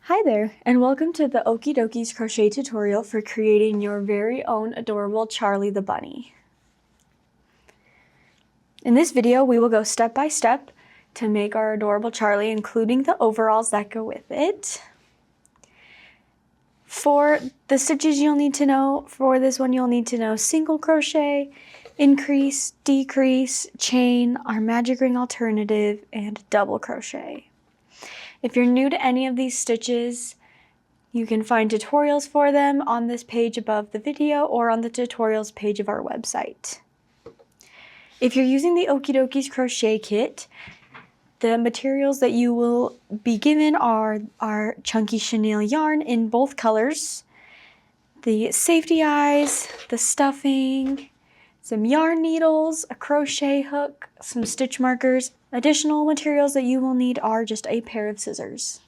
Hi there, and welcome to the Dokeys crochet tutorial for creating your very own adorable Charlie the Bunny. In this video, we will go step by step to make our adorable Charlie, including the overalls that go with it. For the stitches you'll need to know, for this one you'll need to know single crochet, increase, decrease, chain, our magic ring alternative, and double crochet. If you're new to any of these stitches, you can find tutorials for them on this page above the video or on the tutorials page of our website. If you're using the Dokeys crochet kit, the materials that you will be given are our chunky chenille yarn in both colors, the safety eyes, the stuffing, some yarn needles, a crochet hook, some stitch markers. Additional materials that you will need are just a pair of scissors.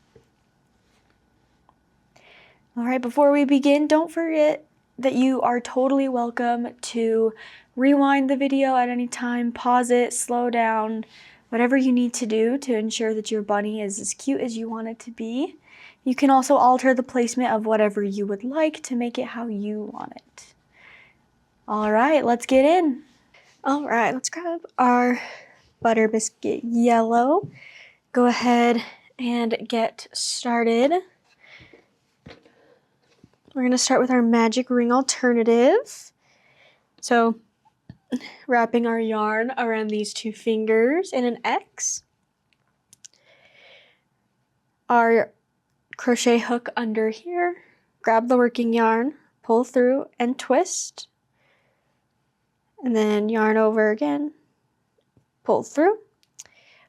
All right, before we begin, don't forget that you are totally welcome to rewind the video at any time, pause it, slow down, whatever you need to do to ensure that your bunny is as cute as you want it to be. You can also alter the placement of whatever you would like to make it how you want it. All right, let's get in. All right, let's grab our butter biscuit yellow. Go ahead and get started. We're going to start with our magic ring alternative. So wrapping our yarn around these two fingers in an X. Our crochet hook under here. Grab the working yarn, pull through and twist. And then yarn over again, pull through.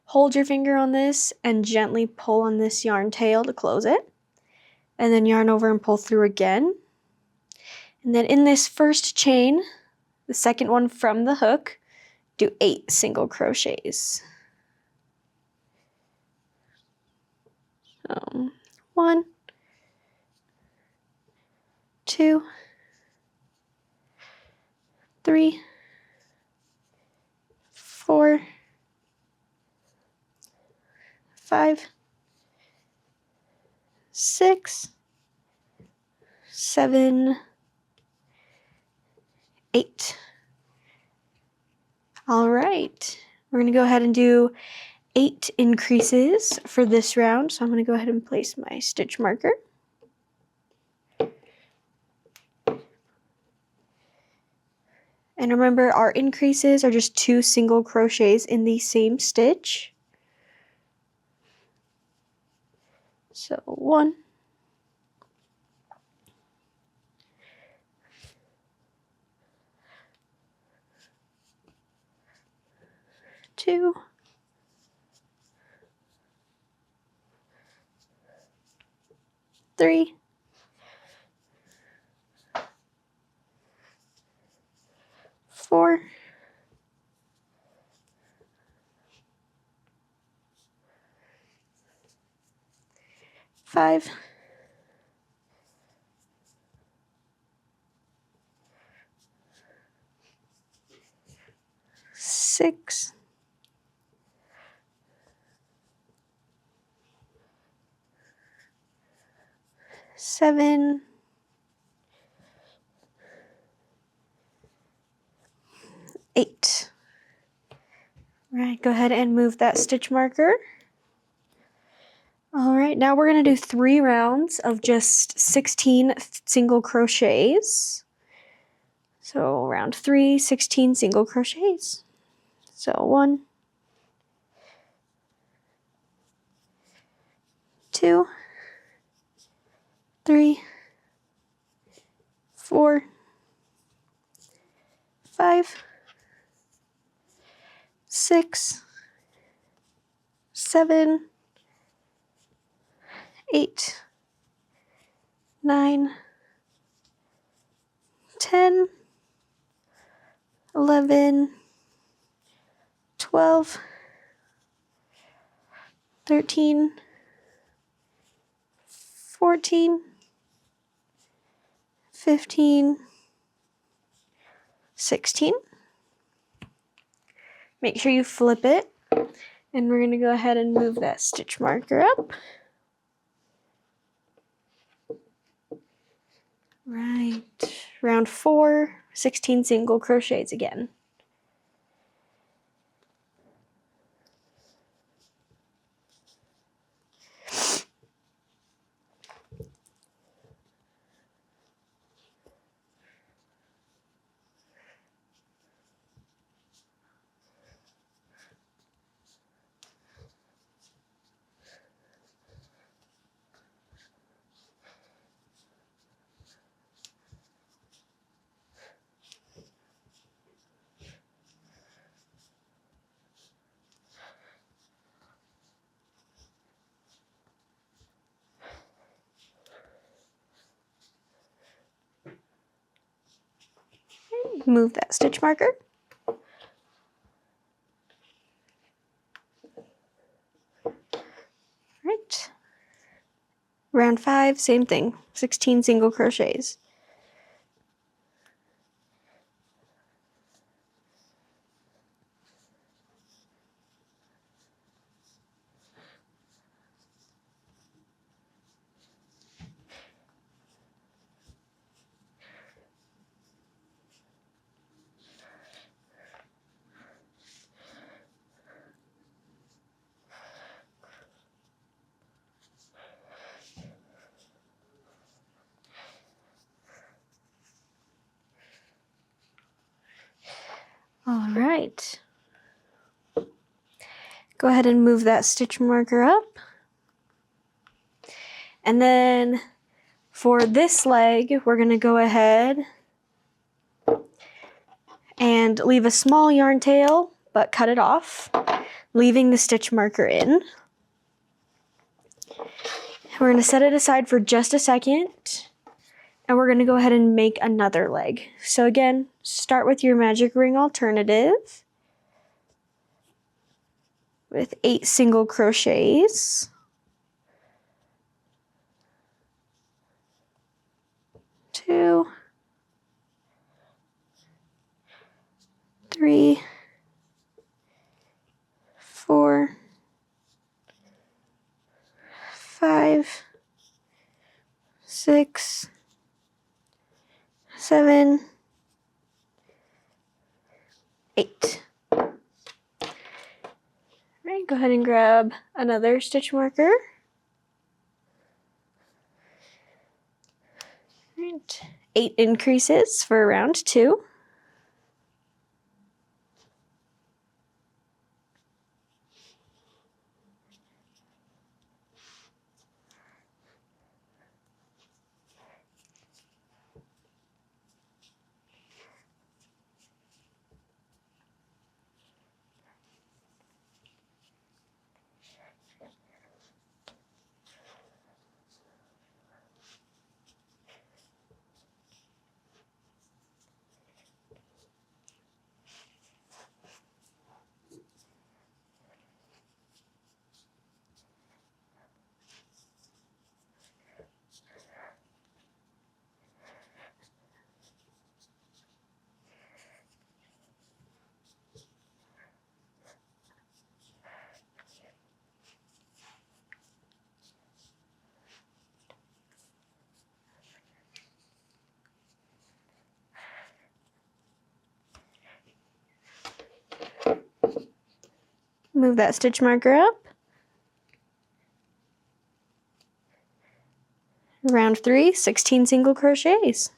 Hold your finger on this and gently pull on this yarn tail to close it. And then yarn over and pull through again. And then in this first chain, the second one from the hook, do 8 single crochets. So 1, 2, 3, 4, 5, 6, 7, 8. All right, we're going to go ahead and do 8 increases for this round. So I'm going to go ahead and place my stitch marker. And remember, our increases are just 2 single crochets in the same stitch. So 1, 2, 3, 4, 5, 6, 7, 8. All right, go ahead and move that stitch marker. All right, now we're going to do 3 rounds of just 16 single crochets. So round 3, 16 single crochets. So 1, 2, 3, 4, 5, 6, 7, 8, 9, 10, 11, 12, 13, 14, 15, 16. Make sure you flip it, and we're going to go ahead and move that stitch marker up. Right, round 4, 16 single crochets again. Move that stitch marker. Right. Round 5, same thing, 16 single crochets. All right. Go ahead and move that stitch marker up. And then for this leg, we're going to go ahead and leave a small yarn tail, but cut it off, leaving the stitch marker in. We're going to set it aside for just a second, and we're going to go ahead and make another leg. So again, start with your magic ring alternative with 8 single crochets. 2, 3, 4, 5, 6, 7, 8. All right, go ahead and grab another stitch marker. Right, 8 increases for round 2. Move that stitch marker up. Round 3, 16 single crochets.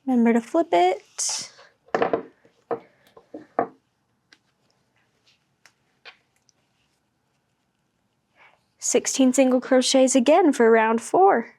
Remember to flip it. Sixteen single crochets again for round 4.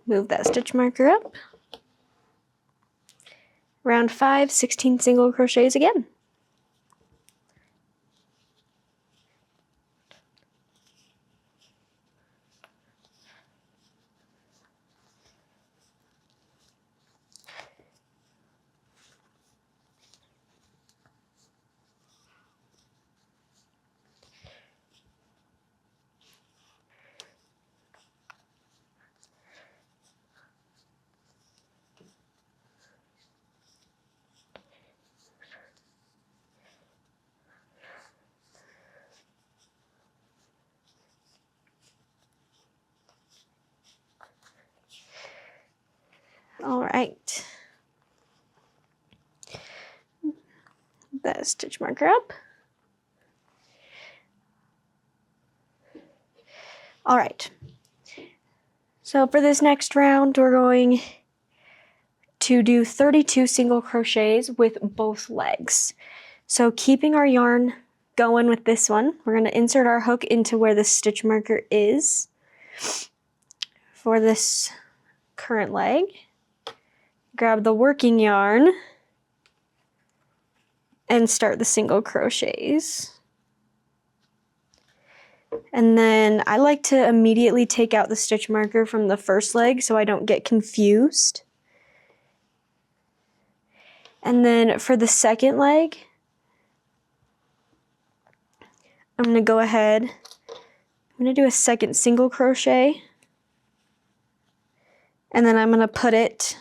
Move that stitch marker up. Round 5, 16 single crochets again. All right. That stitch marker up. All right. So for this next round, we're going to do 32 single crochets with both legs. So keeping our yarn going with this one, we're going to insert our hook into where the stitch marker is for this current leg. Grab the working yarn and start the single crochets. And then I like to immediately take out the stitch marker from the first leg so I don't get confused. And then for the second leg, I'm going to go ahead, I'm going to do a second single crochet, and then I'm going to put it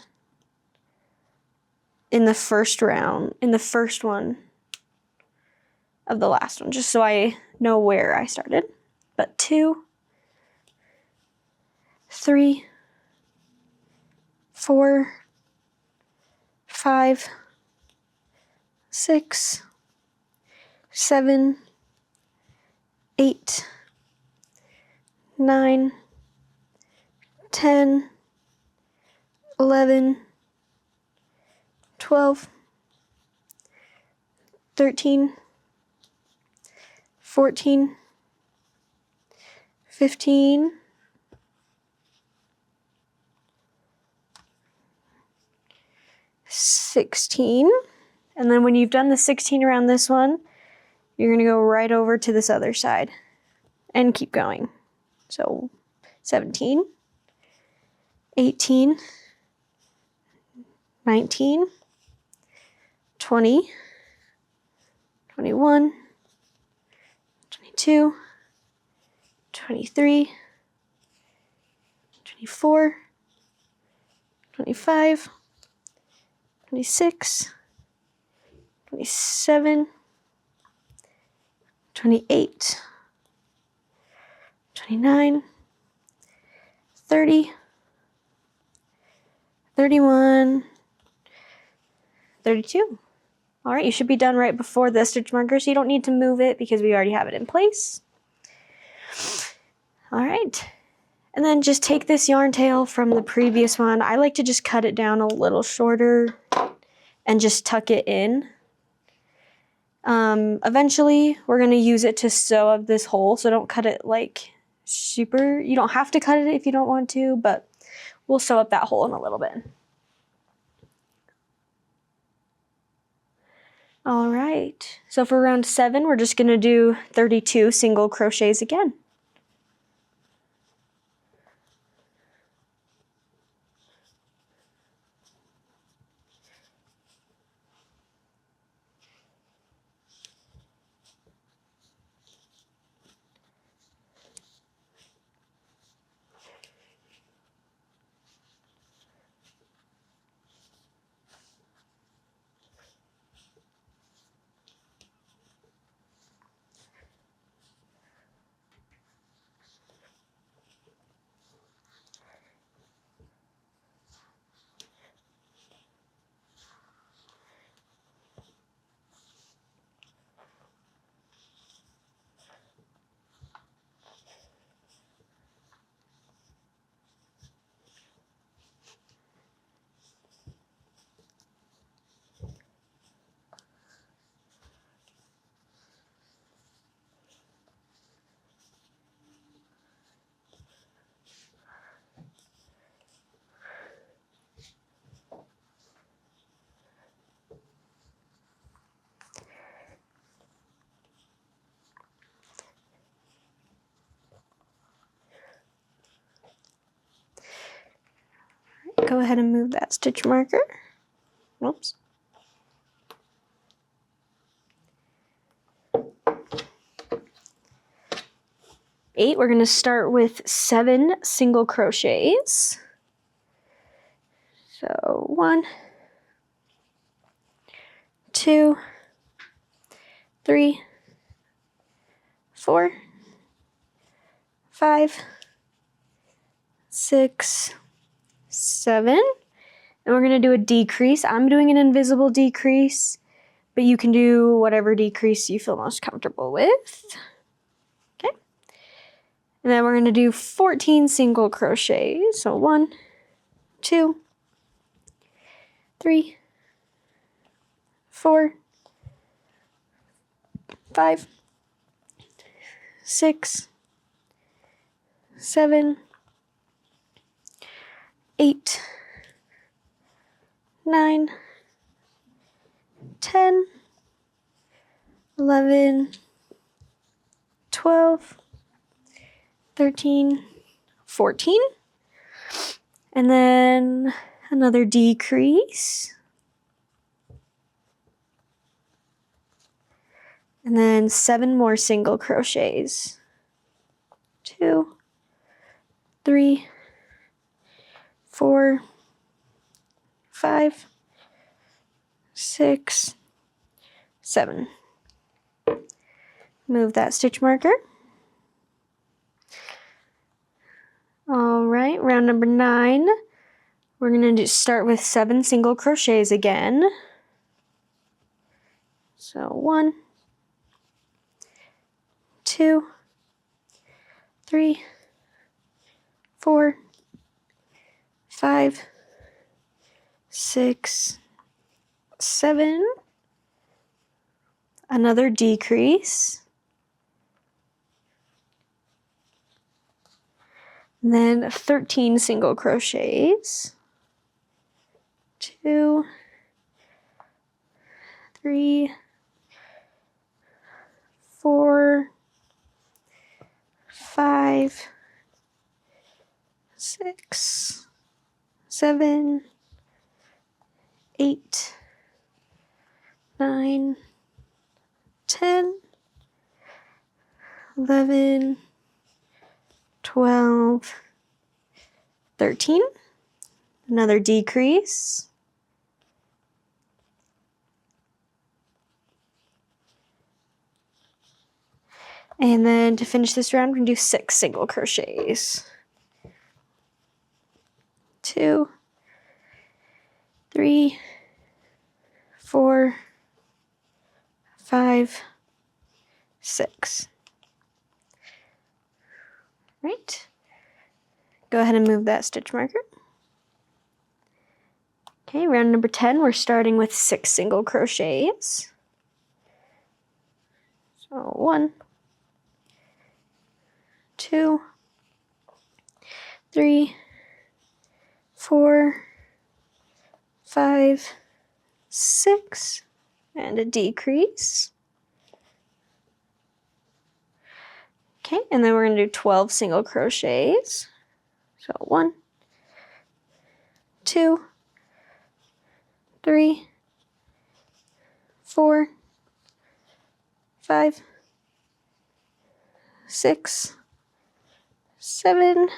in the first round, in the first one of the last one, just so I know where I started. But 2, 3, 4, 5, 6, 7, 8, 9, 10, 11, 12, 13, 14, 15, 16, and then when you've done the 16 around this one, you're going to go right over to this other side and keep going. So 17, 18, 19, 20, 21, 22, 23, 24, 25, 26, 27, 28, 29, 30, 31, 32. All right, you should be done right before the stitch marker, so you don't need to move it because we already have it in place. All right, and then just take this yarn tail from the previous one. I like to just cut it down a little shorter and just tuck it in. Eventually, we're going to use it to sew up this hole, so don't cut it like super. You don't have to cut it if you don't want to, but we'll sew up that hole in a little bit. All right, so for round 7, we're just going to do 32 single crochets again. Go ahead and move that stitch marker. Whoops. We're going to start with 7 single crochets. So 1, 2, 3, 4, 5, 6, 7. And we're going to do a decrease. I'm doing an invisible decrease, but you can do whatever decrease you feel most comfortable with. Okay. And then we're going to do 14 single crochets. So 1, 2, 3, 4, 5, 6, 7, 8, 9, 10, 11, 12, 13, 14. And then another decrease. And then 7 more single crochets. 2, 3, 4, 5, 6, 7. Move that stitch marker. All right, round number 9. We're going to start with 7 single crochets again. So 1, 2, 3, 4, 5, 6, 7. Another decrease. And then 13 single crochets. 2, 3, 4, 5, 6, 7, 8, 9, 10, 11, 12, 13. Another decrease. And then to finish this round, we're going to do 6 single crochets. 2, 3, 4, 5, 6. Right. Go ahead and move that stitch marker. Okay, round number 10, we're starting with 6 single crochets. So 1, 2, 3, 4, 5, 6, and a decrease. Okay, and then we're going to do 12 single crochets. So 1, 2, 3, 4, 5, 6, 7,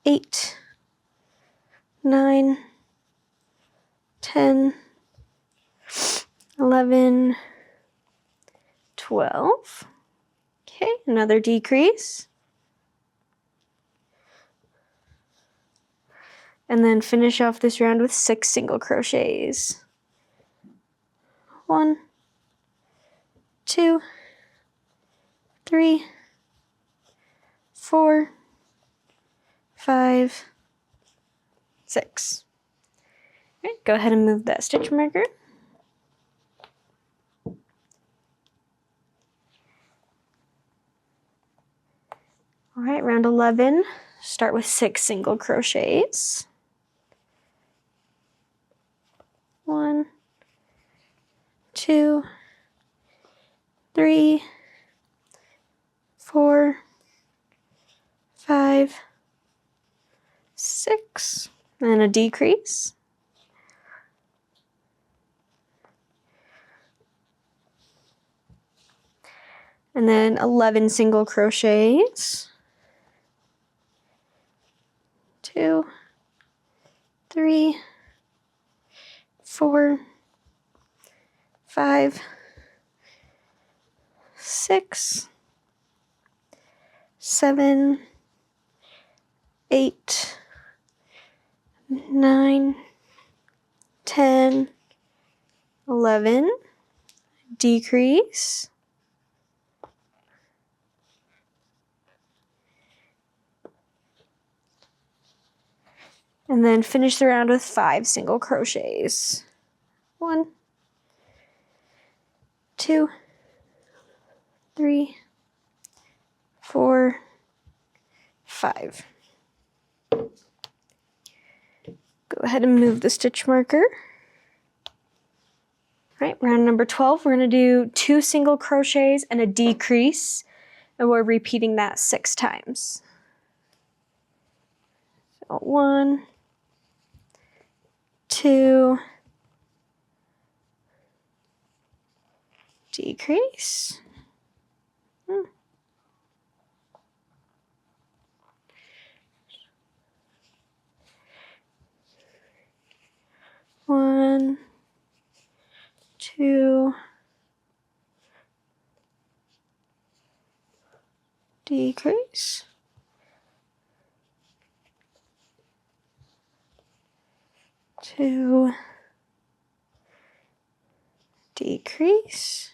8, 9, 10, 11, 12. Okay, another decrease. And then finish off this round with 6 single crochets. 1, 2, 3, 4, 5, 6. All right, go ahead and move that stitch marker. All right, round 11, start with 6 single crochets. 1, 2, 3, 4, 5, 6, and a decrease. And then 11 single crochets. 2, 3, 4, 5, 6, 7, 8, 9, 10, 11, decrease, and then finish the round with 5 single crochets. 1, 2, 3, 4, 5. Go ahead and move the stitch marker. All right, round number 12, we're going to do 2 single crochets and a decrease, and we're repeating that 6 times. So 1, 2, decrease, 1, 2, decrease, 2, decrease,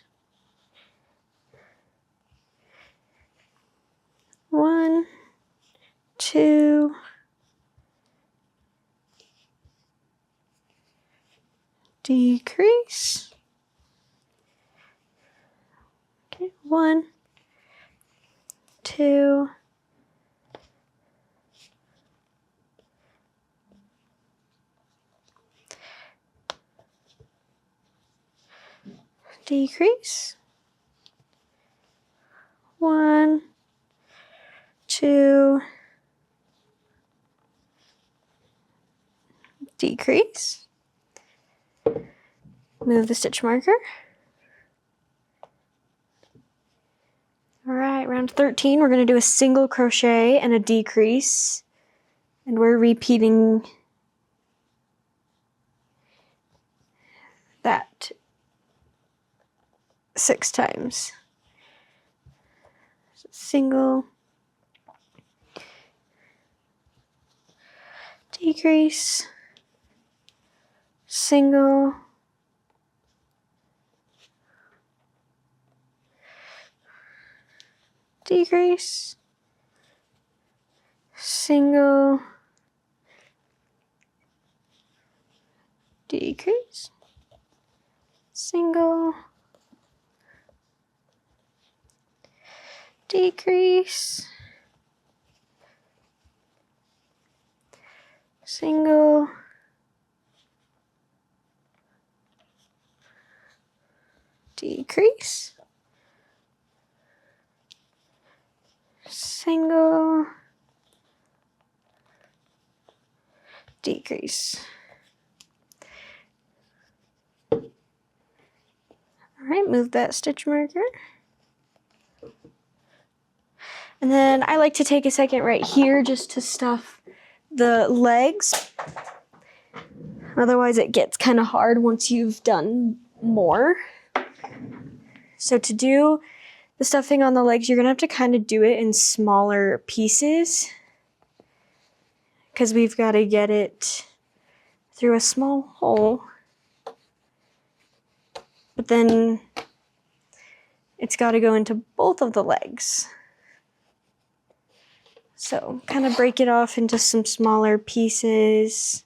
1, 2, decrease, okay, 1, 2, decrease, 1, 2, decrease, move the stitch marker. All right, round 13, we're going to do a single crochet and a decrease, and we're repeating that 6 times. So single, decrease, single, decrease, single, decrease, single, decrease, single, decrease, single, decrease. All right, move that stitch marker. And then I like to take a second right here just to stuff the legs. Otherwise it gets kind of hard once you've done more. So to do the stuffing on the legs, you're gonna have to kind of do it in smaller pieces because we've got to get it through a small hole. But then it's got to go into both of the legs. So kind of break it off into some smaller pieces.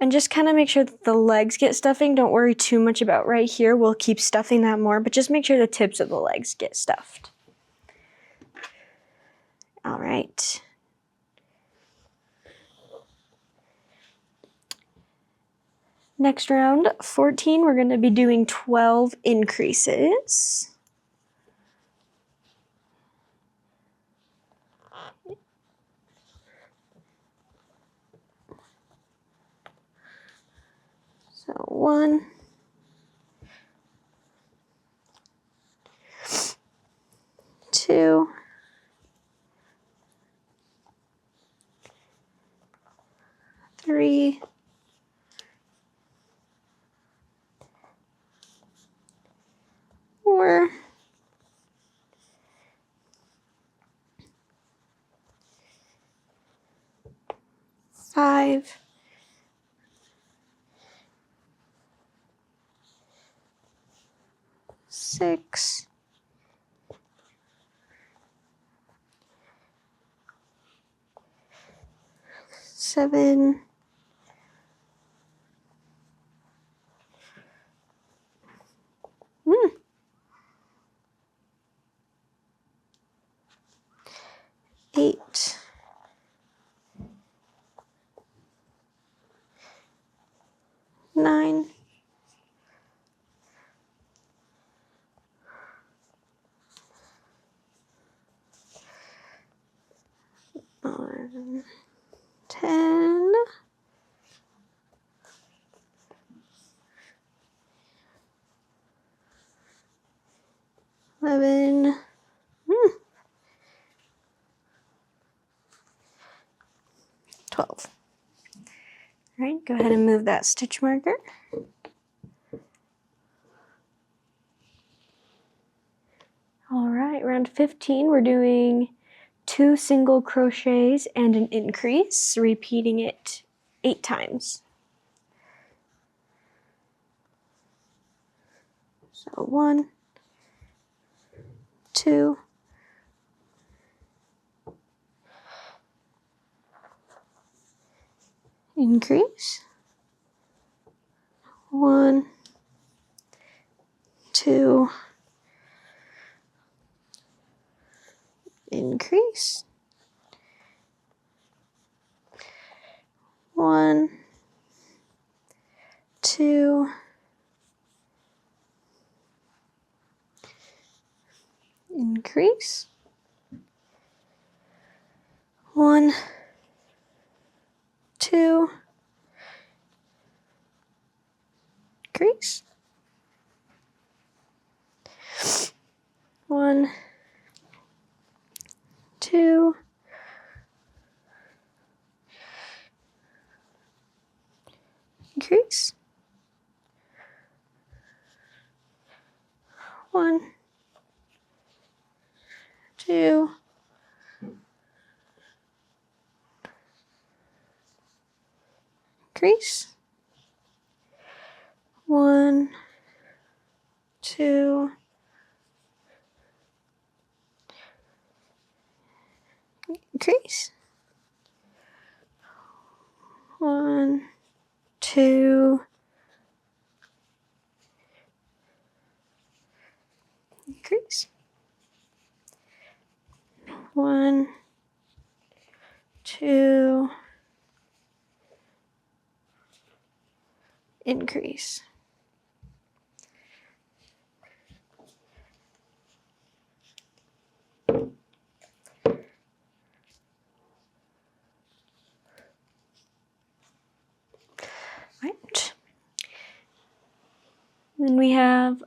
And just kind of make sure that the legs get stuffing. Don't worry too much about right here. We'll keep stuffing that more, but just make sure the tips of the legs get stuffed. All right. Next round, 14, we're going to be doing 12 increases. So 1, 2, 3, 4, 5, 6, 7, 8, 9, 10, 11, 12. All right, go ahead and move that stitch marker. All right, round 15, we're doing 2 single crochets and an increase, repeating it 8 times. So 1, 2, 'increase, 1, 2, increase, 1, 2, increase, 1, 2, increase, 1, 2, increase, 1, 2, increase, 1, 2, increase, 1, 2, increase, 1, 2, increase. Right. Then we have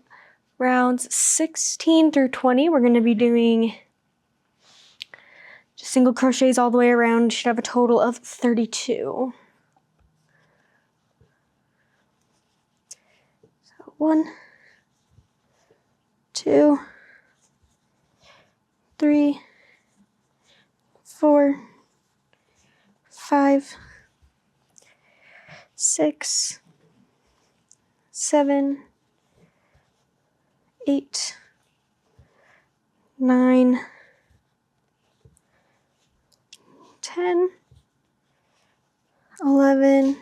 rounds 16 through 20. We're going to be doing just single crochets all the way around. You should have a total of 32. So 1, 2, 3, 4, 5, 6, 7, 8, 9, 10, 11,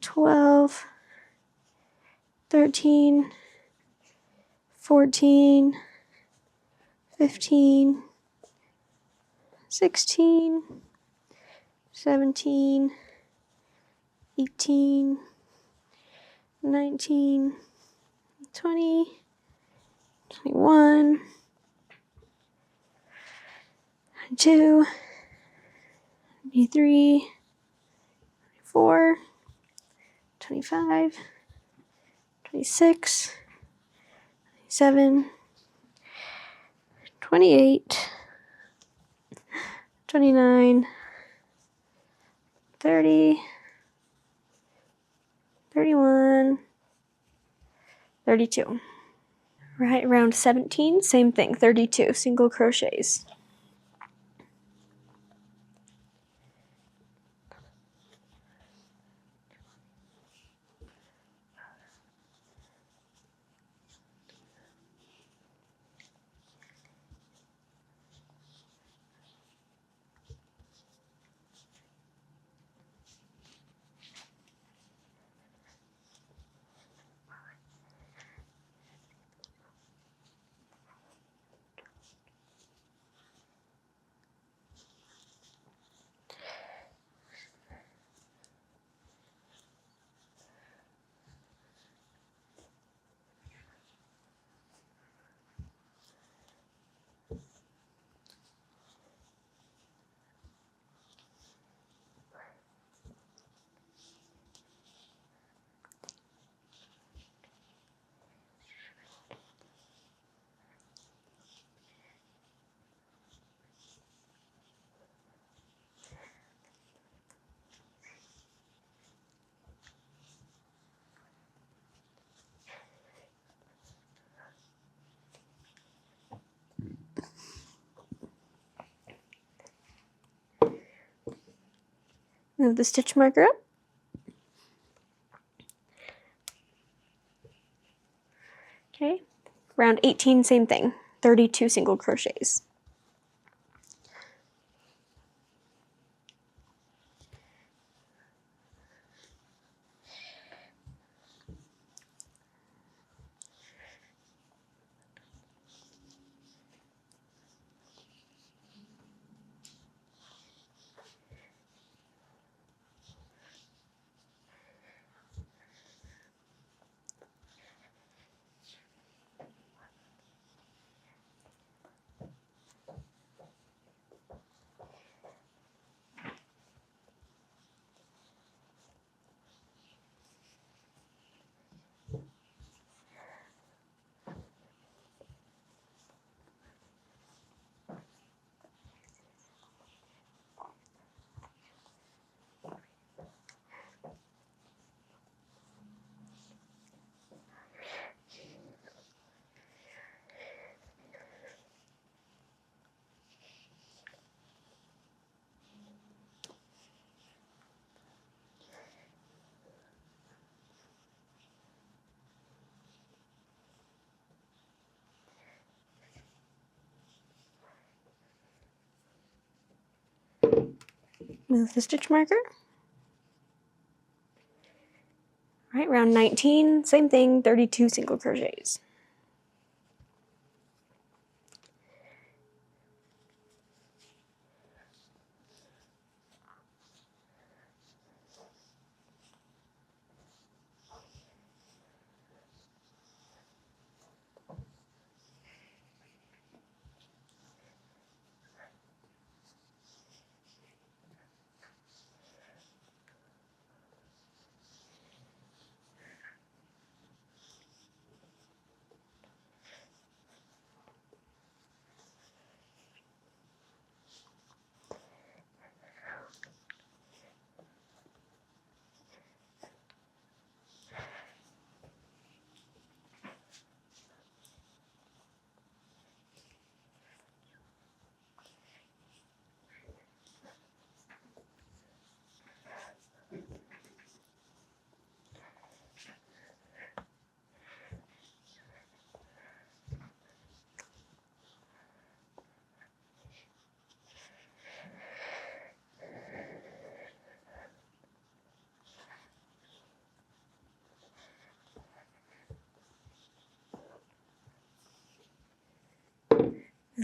12, 13, 14, 15, 16, 17, 18, 19, 20, 21, 22, 23, 24, 25, 26, 27, 28, 29, 30, 31, 32. Right, round 17, same thing, 32 single crochets. Move the stitch marker up. Okay, round 18, same thing, 32 single crochets. Move the stitch marker. All right, round 19, same thing, 32 single crochets.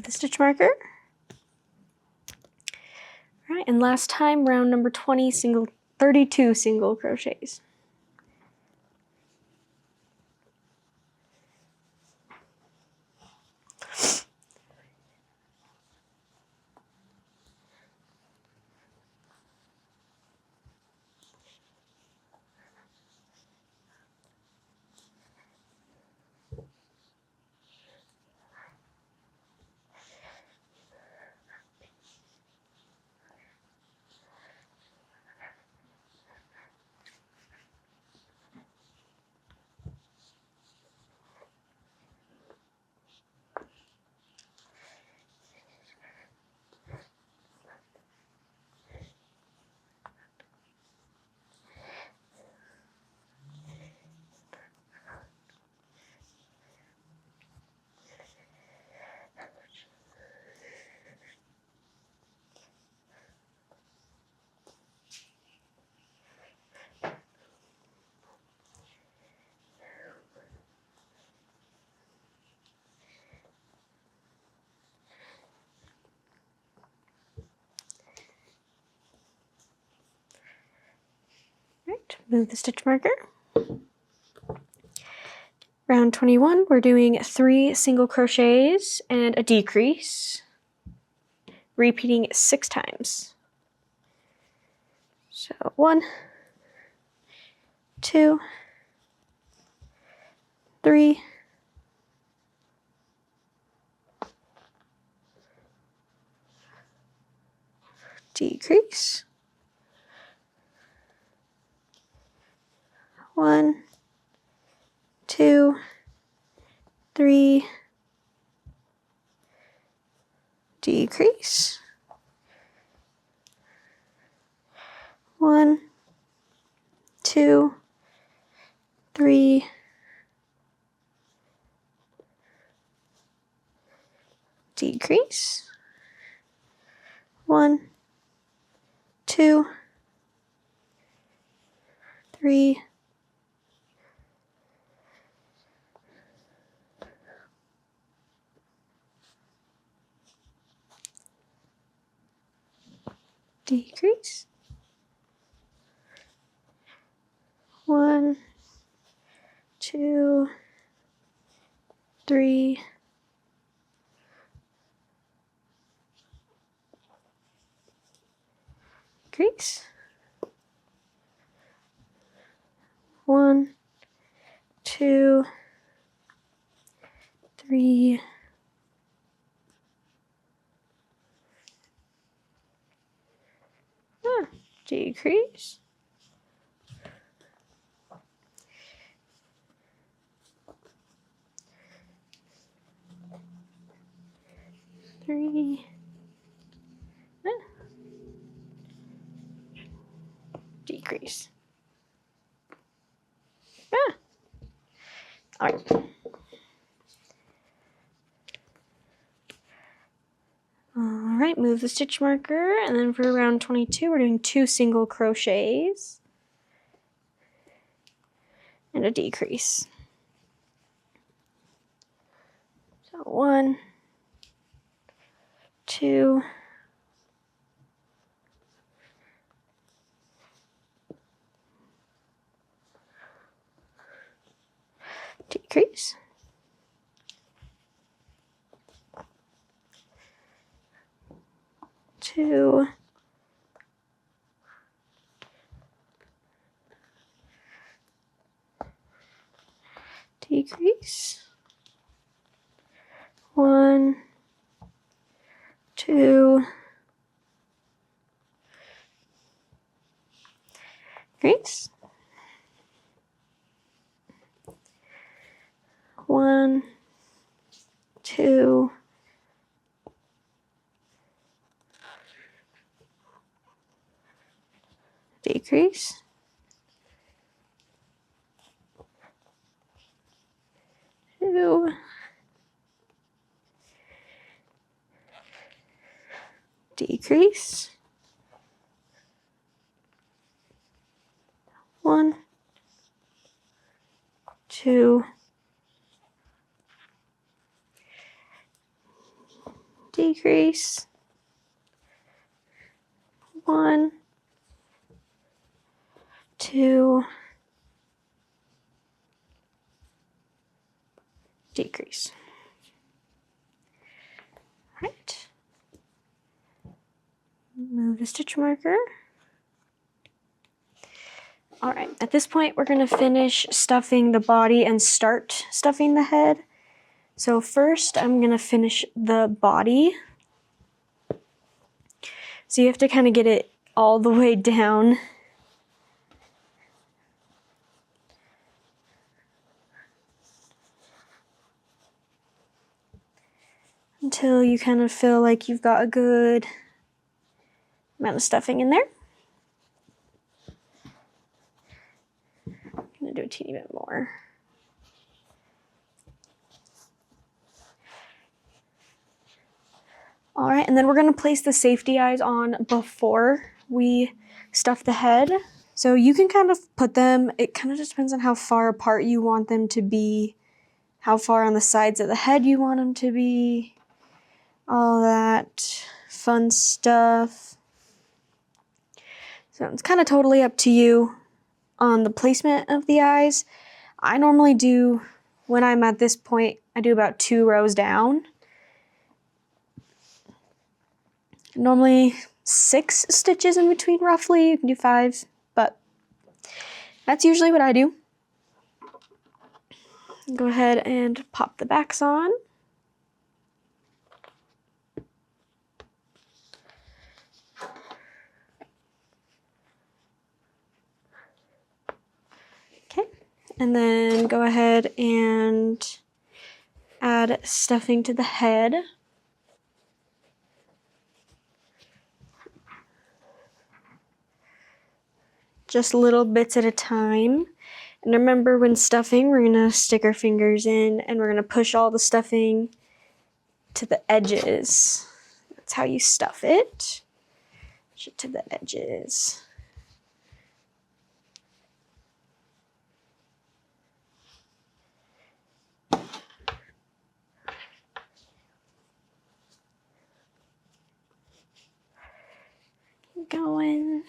the stitch marker. All right, and last time, round number 32 single crochets. Right, move the stitch marker. Round 21, we're doing 3 single crochets and a decrease, repeating 6 times. So 1, 2, 3, 1, 2, 3, decrease, 1, 2, 3, decrease, 1, 2, 3, decrease, 1, 2, 3, decrease, 1, 2, 3, decrease, 3, decrease. All right. All right, move the stitch marker, and then for round 22, we're doing 2 single crochets and a decrease. So 1, 2, decrease, 2, decrease, 1, 2, decrease, 1, 2, decrease, 2, decrease, 1, 2, decrease, 1, 2, decrease. Right. Move the stitch marker. All right, at this point, we're gonna finish stuffing the body and start stuffing the head. So first, I'm gonna finish the body. So you have to kind of get it all the way down. Until you kind of feel like you've got a good amount of stuffing in there. I'm gonna do a teeny bit more. All right, and then we're gonna place the safety eyes on before we stuff the head. So you can kind of put them, it kind of just depends on how far apart you want them to be, how far on the sides of the head you want them to be, all that fun stuff. So it's kind of totally up to you on the placement of the eyes. I normally do, when I'm at this point, I do about 2 rows down. Normally 6 stitches in between roughly, you can do 5, but that's usually what I do. Go ahead and pop the backs on. Okay, and then go ahead and add stuffing to the head. Just little bits at a time. And remember, when stuffing, we're gonna stick our fingers in and we're gonna push all the stuffing to the edges. That's how you stuff it. Push it to the edges. Keep going.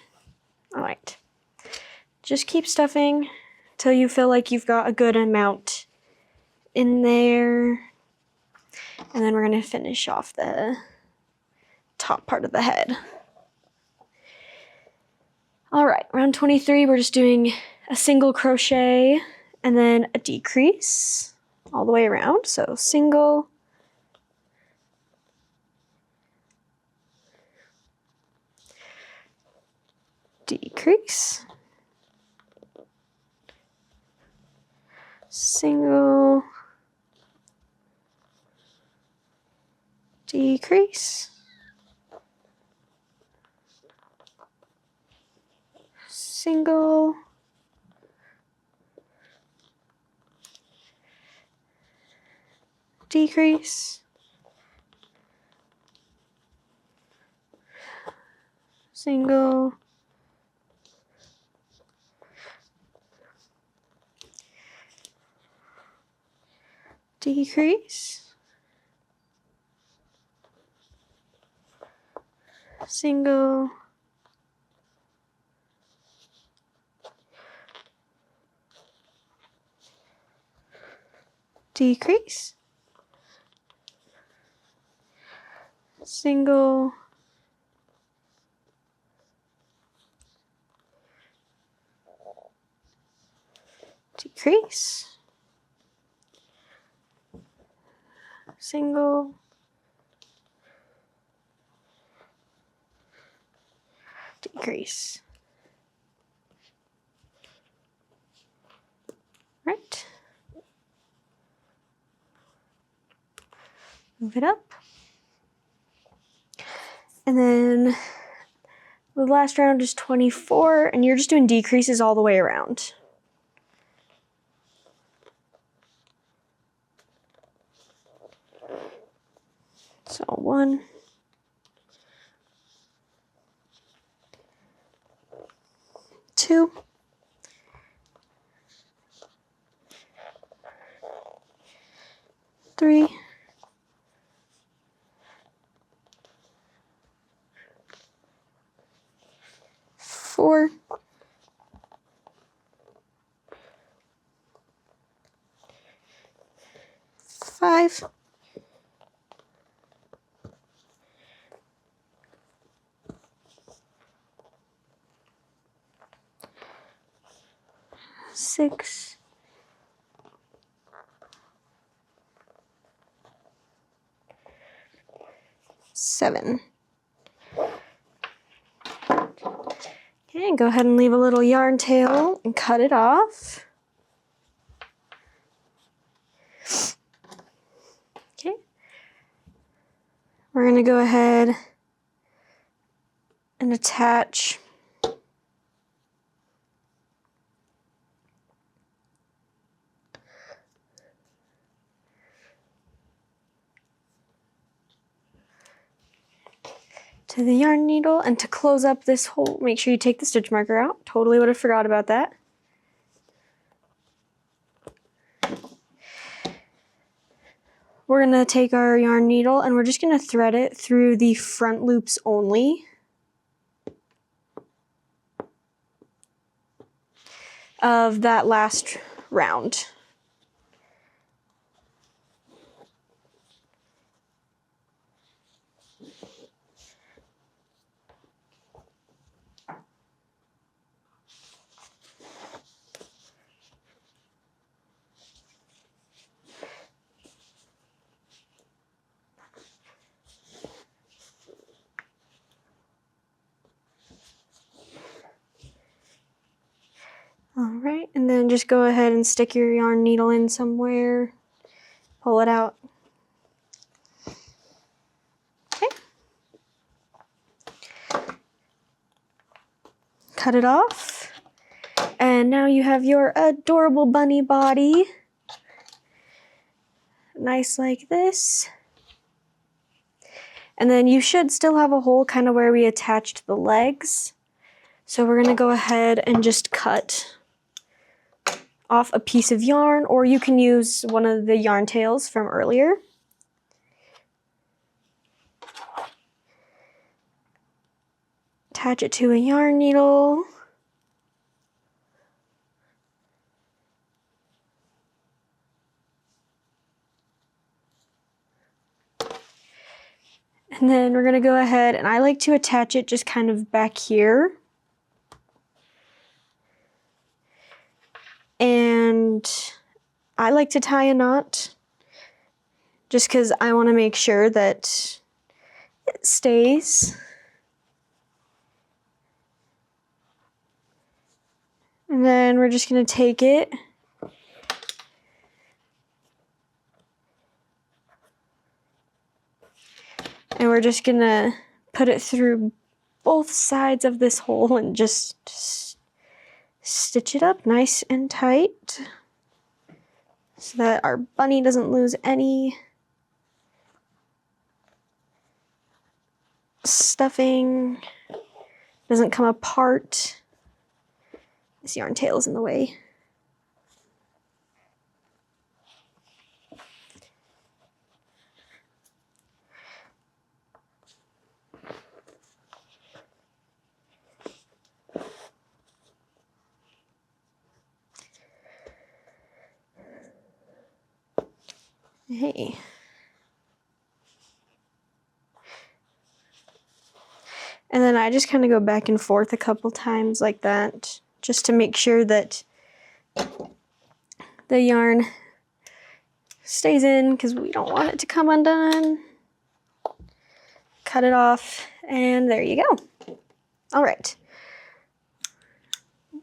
All right. Just keep stuffing till you feel like you've got a good amount in there. And then we're gonna finish off the top part of the head. All right, round 23, we're just doing a single crochet and then a decrease all the way around. So single, decrease, single, decrease, single, decrease, single, decrease, single, decrease, single, decrease, single, decrease. Right. Move it up. And then the last round is 24, and you're just doing decreases all the way around. So 1, 2, 3, 5. 6. 7. Okay, go ahead and leave a little yarn tail and cut it off. Okay. We're going to go ahead and attach to the yarn needle, and to close up this hole, make sure you take the stitch marker out. Totally would have forgot about that. We're going to take our yarn needle and we're just going to thread it through the front loops only of that last round. Alright, and then just go ahead and stick your yarn needle in somewhere, pull it out. Okay. Cut it off, and now you have your adorable bunny body. Nice like this. And then you should still have a hole kind of where we attached the legs. So we're going to go ahead and just cut off a piece of yarn, or you can use one of the yarn tails from earlier. Attach it to a yarn needle. And then we're going to go ahead, and I like to attach it just kind of back here. And I like to tie a knot just because I want to make sure that it stays. And then we're just going to take it and we're just going to put it through both sides of this hole and just stitch it up nice and tight so that our bunny doesn't lose any stuffing, doesn't come apart. This yarn tail is in the way. Hey. And then I just kind of go back and forth a couple times like that, just to make sure that the yarn stays in, because we don't want it to come undone. Cut it off, and there you go. All right.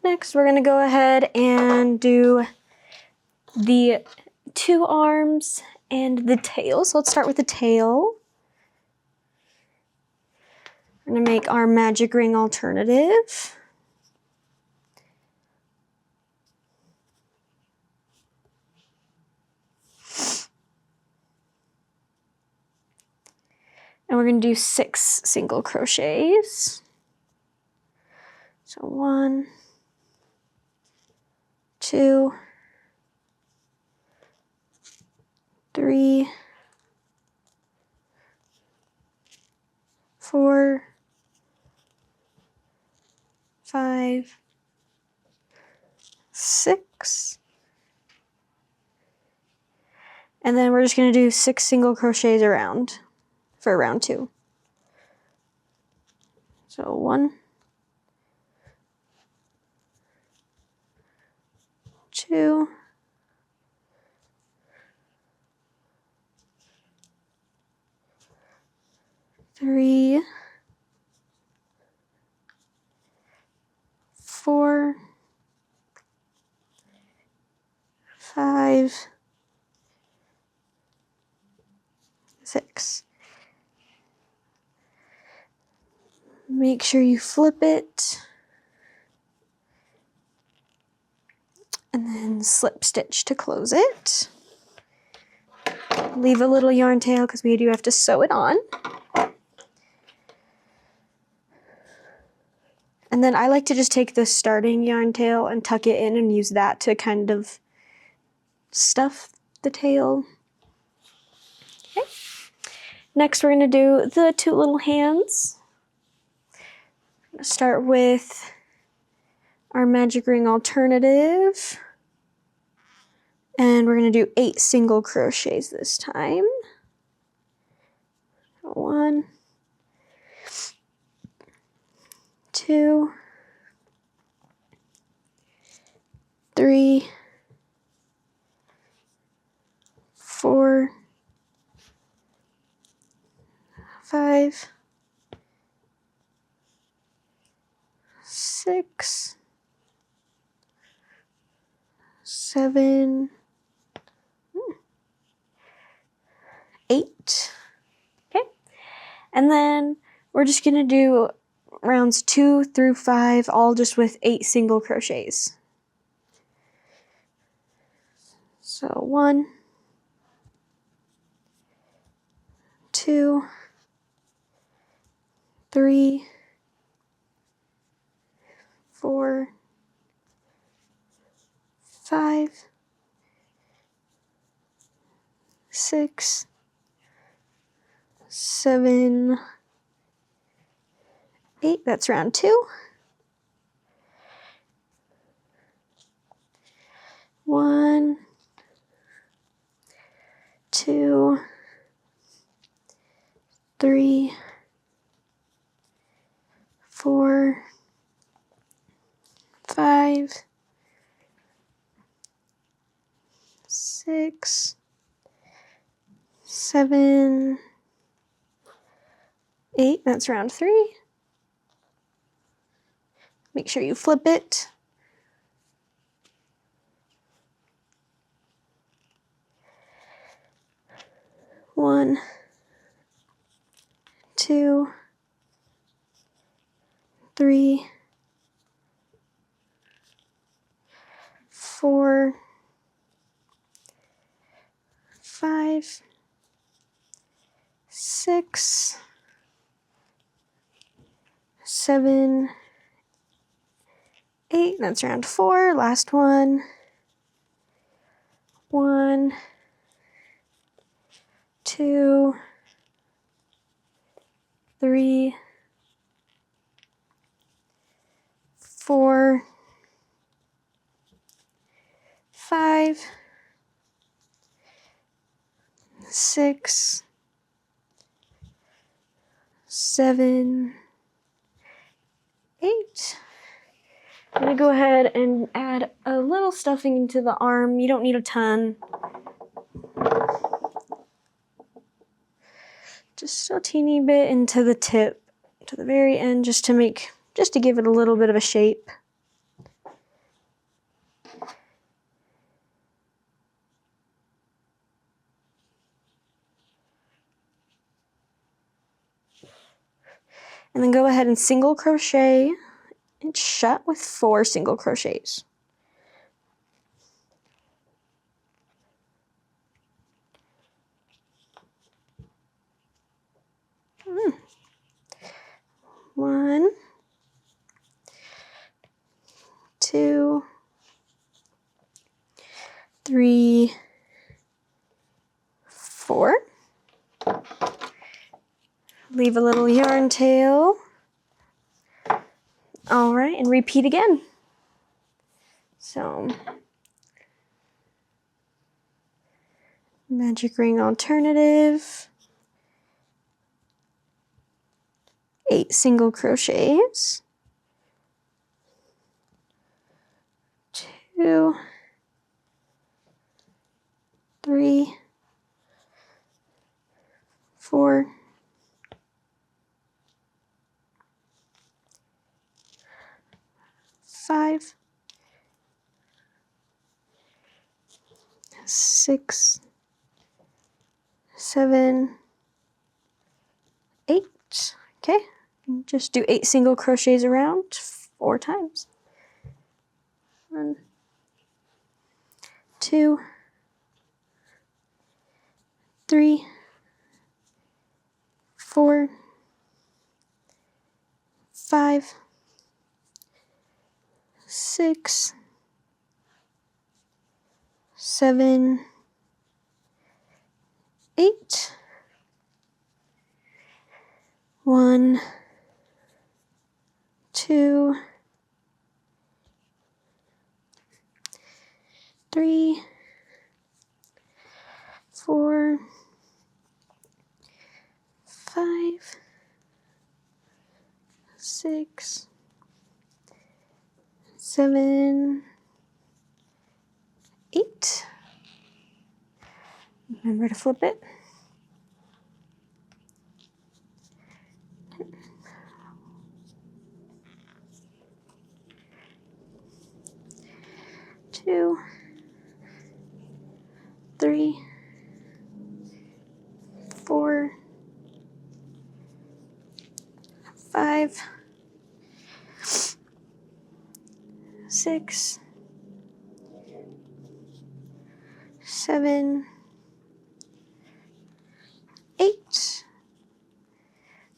Next, we're going to go ahead and do the 2 arms and the tail. So let's start with the tail. We're going to make our magic ring alternative. And we're going to do 6 single crochets. So 1, 2, 3, 4, 5, 6, And then we're just going to do 6 single crochets around for round 2. So 1, 2, 3, 4, 5, 6. Make sure you flip it and then slip stitch to close it. Leave a little yarn tail because we do have to sew it on. And then I like to just take the starting yarn tail and tuck it in and use that to kind of stuff the tail. Okay. Next, we're going to do the 2 little hands. I'm going to start with our magic ring alternative. And we're going to do 8 single crochets this time. 1, 2, 3, 4, 5, 6, 7, 8. Okay. And then we're just going to do rounds 2 through 5, all just with 8 single crochets. So 1, 2, 3, 4, 5, 6, 7, 8. That's round 2. 1, 2, 3, 4, 5, 6, 7, 8. That's round 3. Make sure you flip it. One, 2, 3, 4, 5, 6, 7, 8. That's round 4. Last one. 1, 2, 3, 4, 5, 6, 7, 8. I'm going to go ahead and add a little stuffing into the arm. You don't need a ton. Just a teeny bit into the tip, to the very end, just to give it a little bit of a shape. And then go ahead and single crochet and shut with 4 single crochets. One, 2, 3, 4. Leave a little yarn tail. All right, and repeat again. So magic ring alternative, 8 single crochets, 2, 3, 4, 5, 6, 7, 8. Okay, just do 8 single crochets around 4 times. 1, 2, 3, 4, 5, 6, 7, 8. 1, 2, 3, 4, 5, 6, 7, 8. Remember to flip it. Two, 3, 4, 5, 6, 7, 8.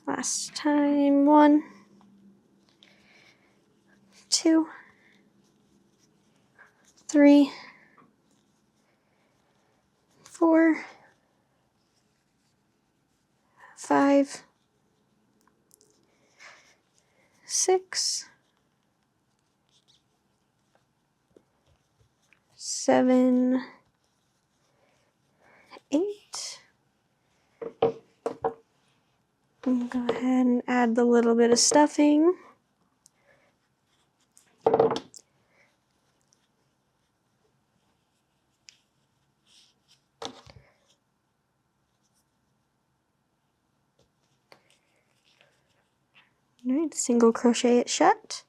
Last time. 1, 2, 3, 4, 5, 6, 7, 8. And go ahead and add the little bit of stuffing. All right, single crochet it shut.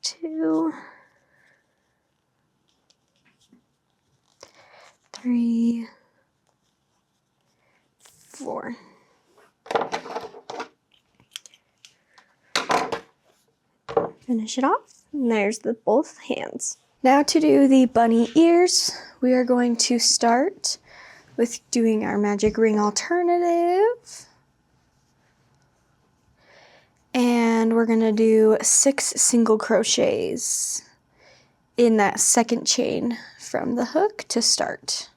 Two, 3, 4. Finish it off, and there's the both hands. Now to do the bunny ears, we are going to start with doing our magic ring alternative. And we're gonna do 6 single crochets in that second chain from the hook to start.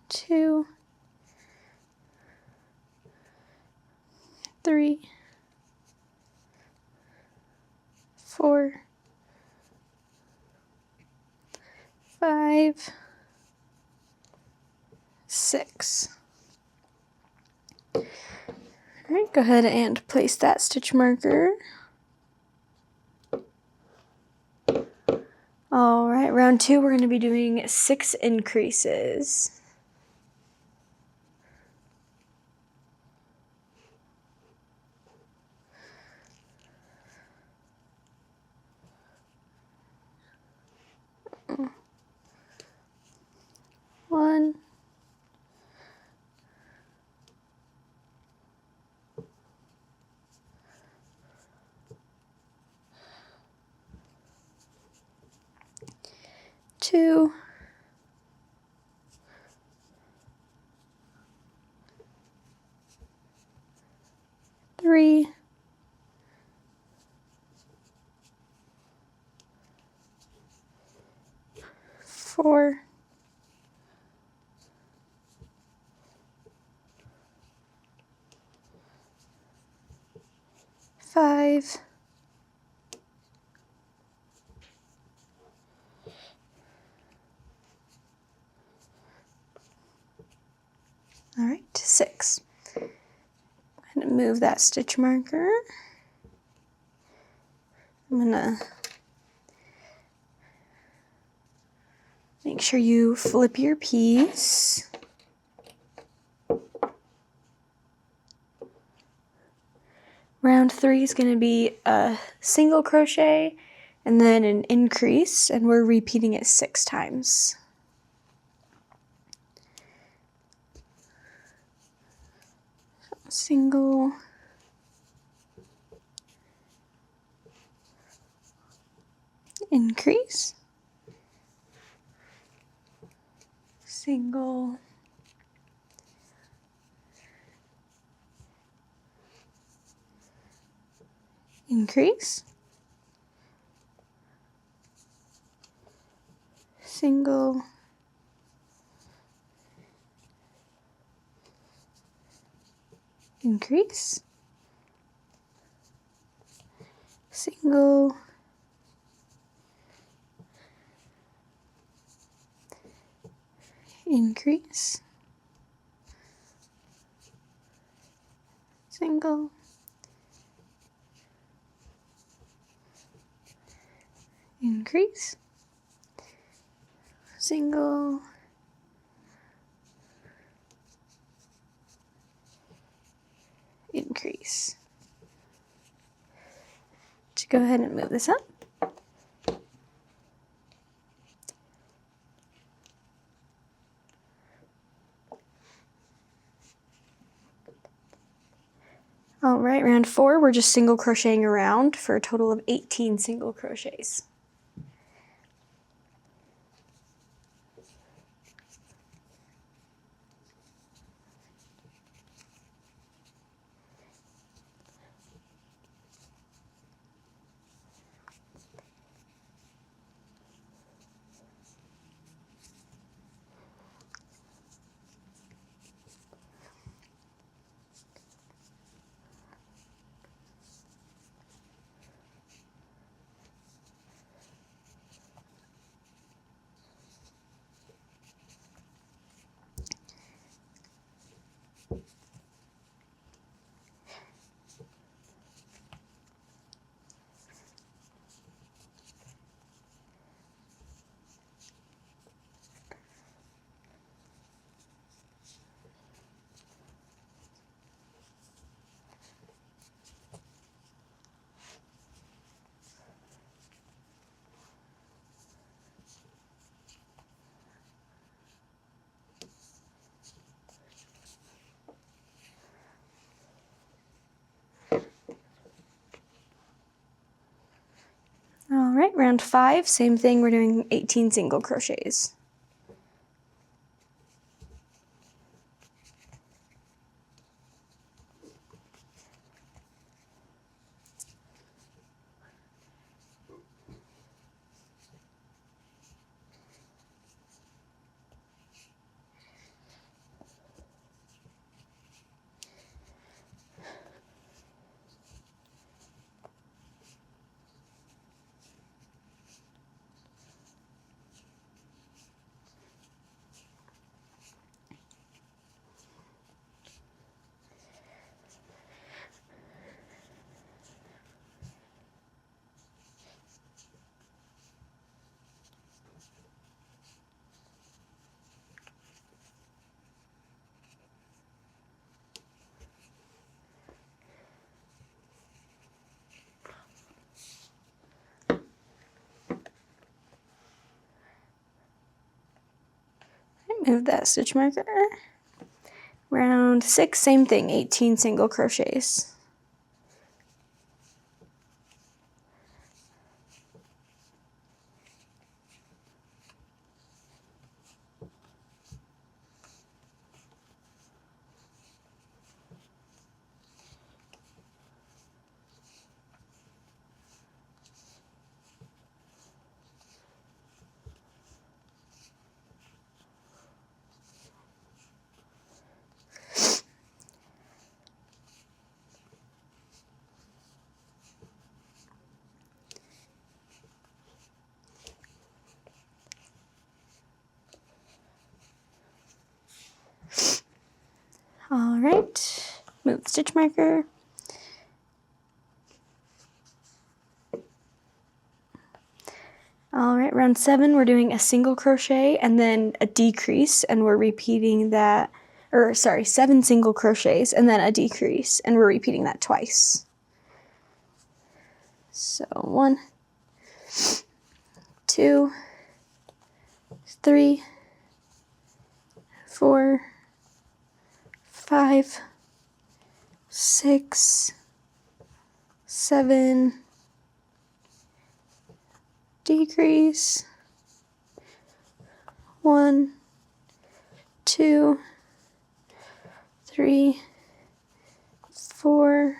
Two, 3, 4, 5, 6. All right, go ahead and place that stitch marker. All right, round 2, we're going to be doing 6 increases. One, 2, 3, 4, 5. All right, 6. I'm going to move that stitch marker. I'm going to make sure you flip your piece. Round 3 is going to be a single crochet and then an increase, and we're repeating it 6 times. Single, increase, single, increase, single, increase, single, increase, single, increase, single, increase. Just go ahead and move this up. All right, round 4, we're just single crocheting around for a total of 18 single crochets. All right, round 5, same thing, we're doing 18 single crochets. Move that stitch marker. Round 6, same thing, 18 single crochets. right, move the stitch marker. All right, round 7, we're doing a single crochet and then a decrease, and we're repeating that, or sorry, 7 single crochets and then a decrease, and we're repeating that twice. So 1, 2, 3, 4, 5, 6, 7, decrease, 1, 2, 3, 4,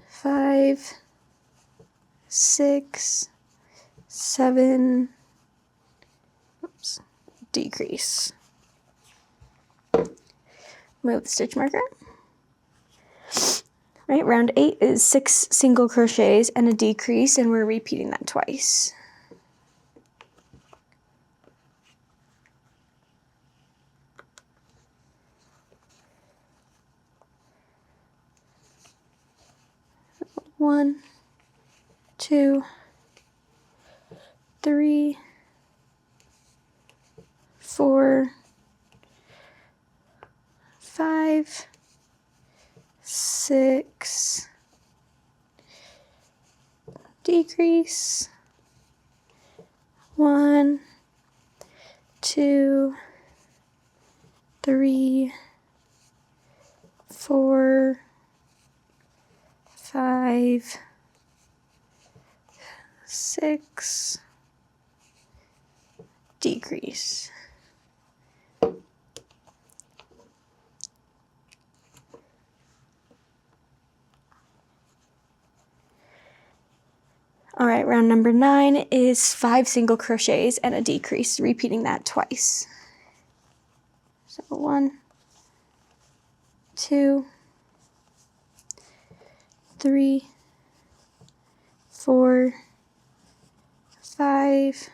5, 6, 7, decrease. Move the stitch marker. Right, round 8 is 6 single crochets and a decrease, and we're repeating that twice. One, 2, 3, 4, 5, 6, decrease, 1, 2, 3, 4, 5, 6, decrease. All right, round number 9 is 5 single crochets and a decrease, repeating that twice. So 1, 2, 3, 4, 5,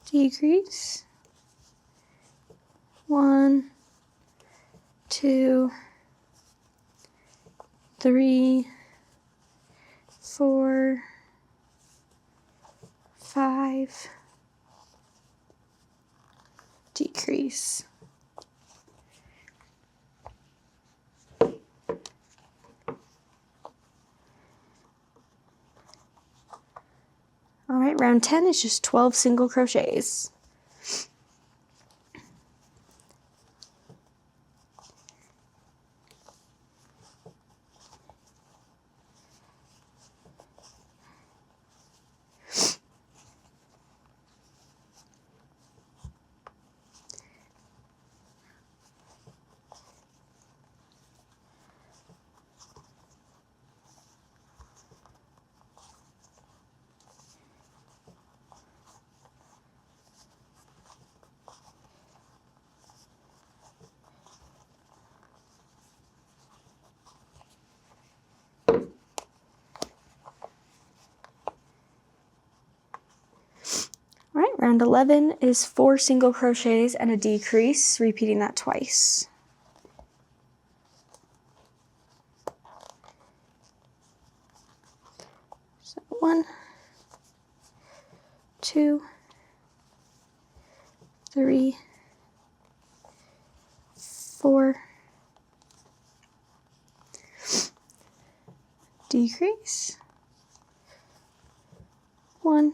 decrease, 1, 2, 3, 4, 5, decrease. All right, round 10 is just 12 single crochets. All right, round 11 is 4 single crochets and a decrease, repeating that twice. So 1, 2, 3, 4, decrease, 1,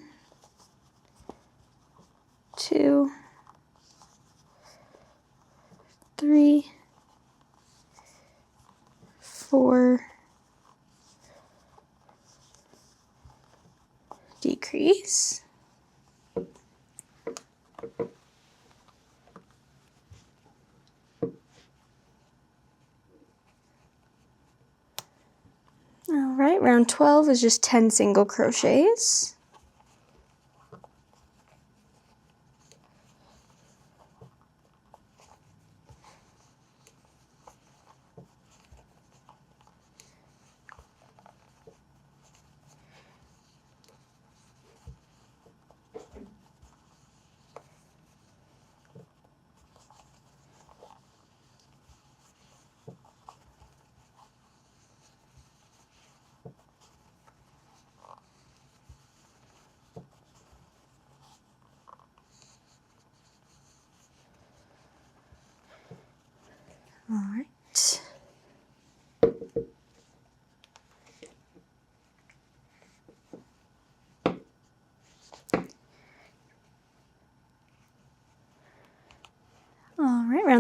2, 3, 4, decrease. All right, round 12 is just 10 single crochets.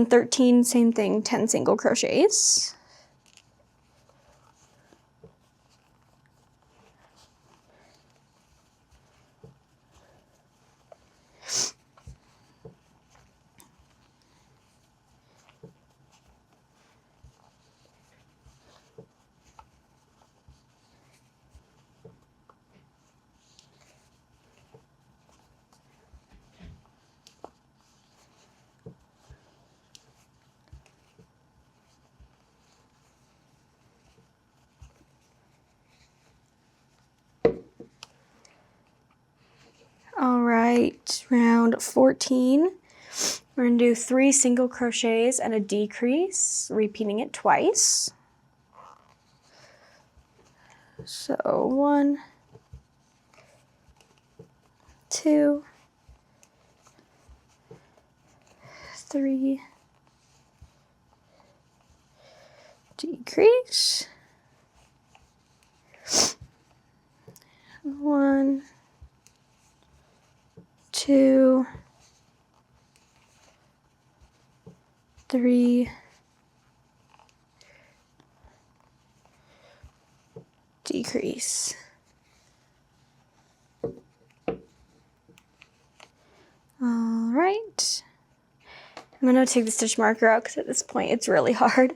round 13, same thing, 10 single crochets. All right, round 14, we're going to do 3 single crochets and a decrease, repeating it twice. So 1, 2, 3, decrease, 1, 2, 3, decrease. All right, I'm going to take the stitch marker out because at this point it's really hard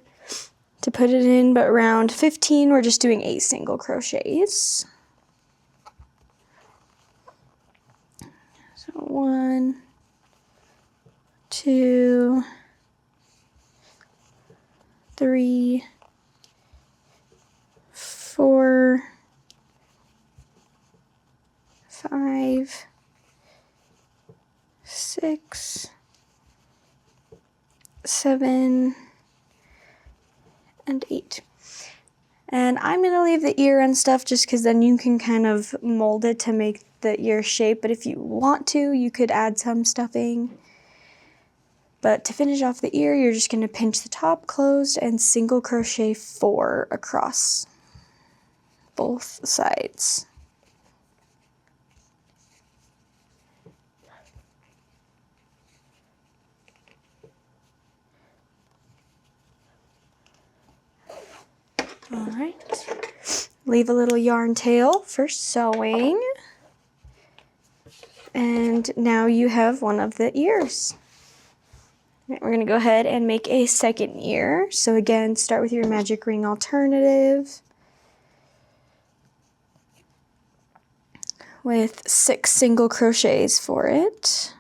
to put it in, but round 15 we're just doing 8 single crochets. So 1, 2, 3, 4, 5, 6, 7, and 8. And I'm going to leave the ear and stuff just because then you can kind of mold it to make the ear shape, but if you want to, you could add some stuffing. But to finish off the ear, you're just going to pinch the top closed and single crochet 4 across both sides. All right, leave a little yarn tail for sewing. And now you have one of the ears. Right, we're gonna go ahead and make a second ear. So again, start with your magic ring alternative with 6 single crochets for it.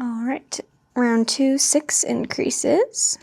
All right, round 2, 6 increases.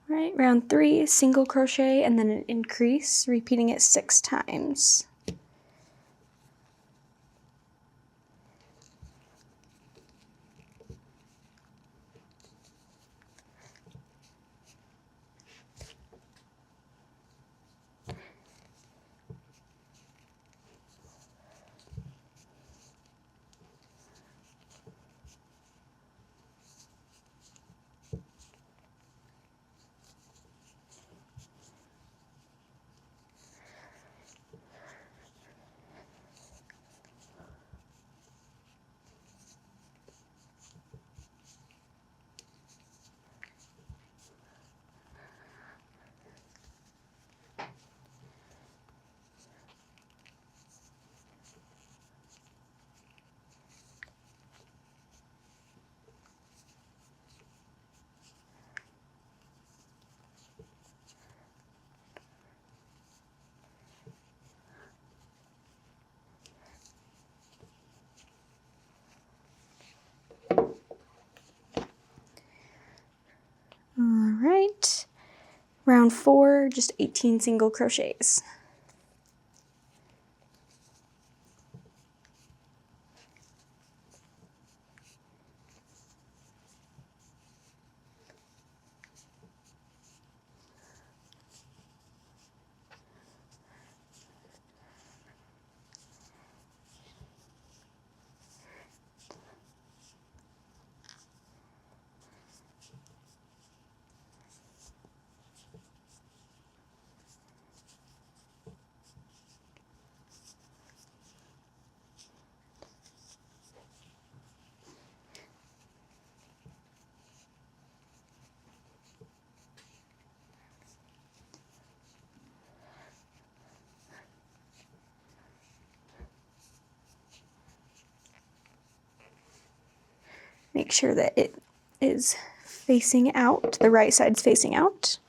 Right, round 3, single crochet and then an increase, repeating it 6 times. Round 4, just 18 single crochets. Make sure that it is facing out, the right side's facing out.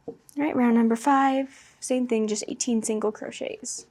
All right, round number 5, same thing, just 18 single crochets.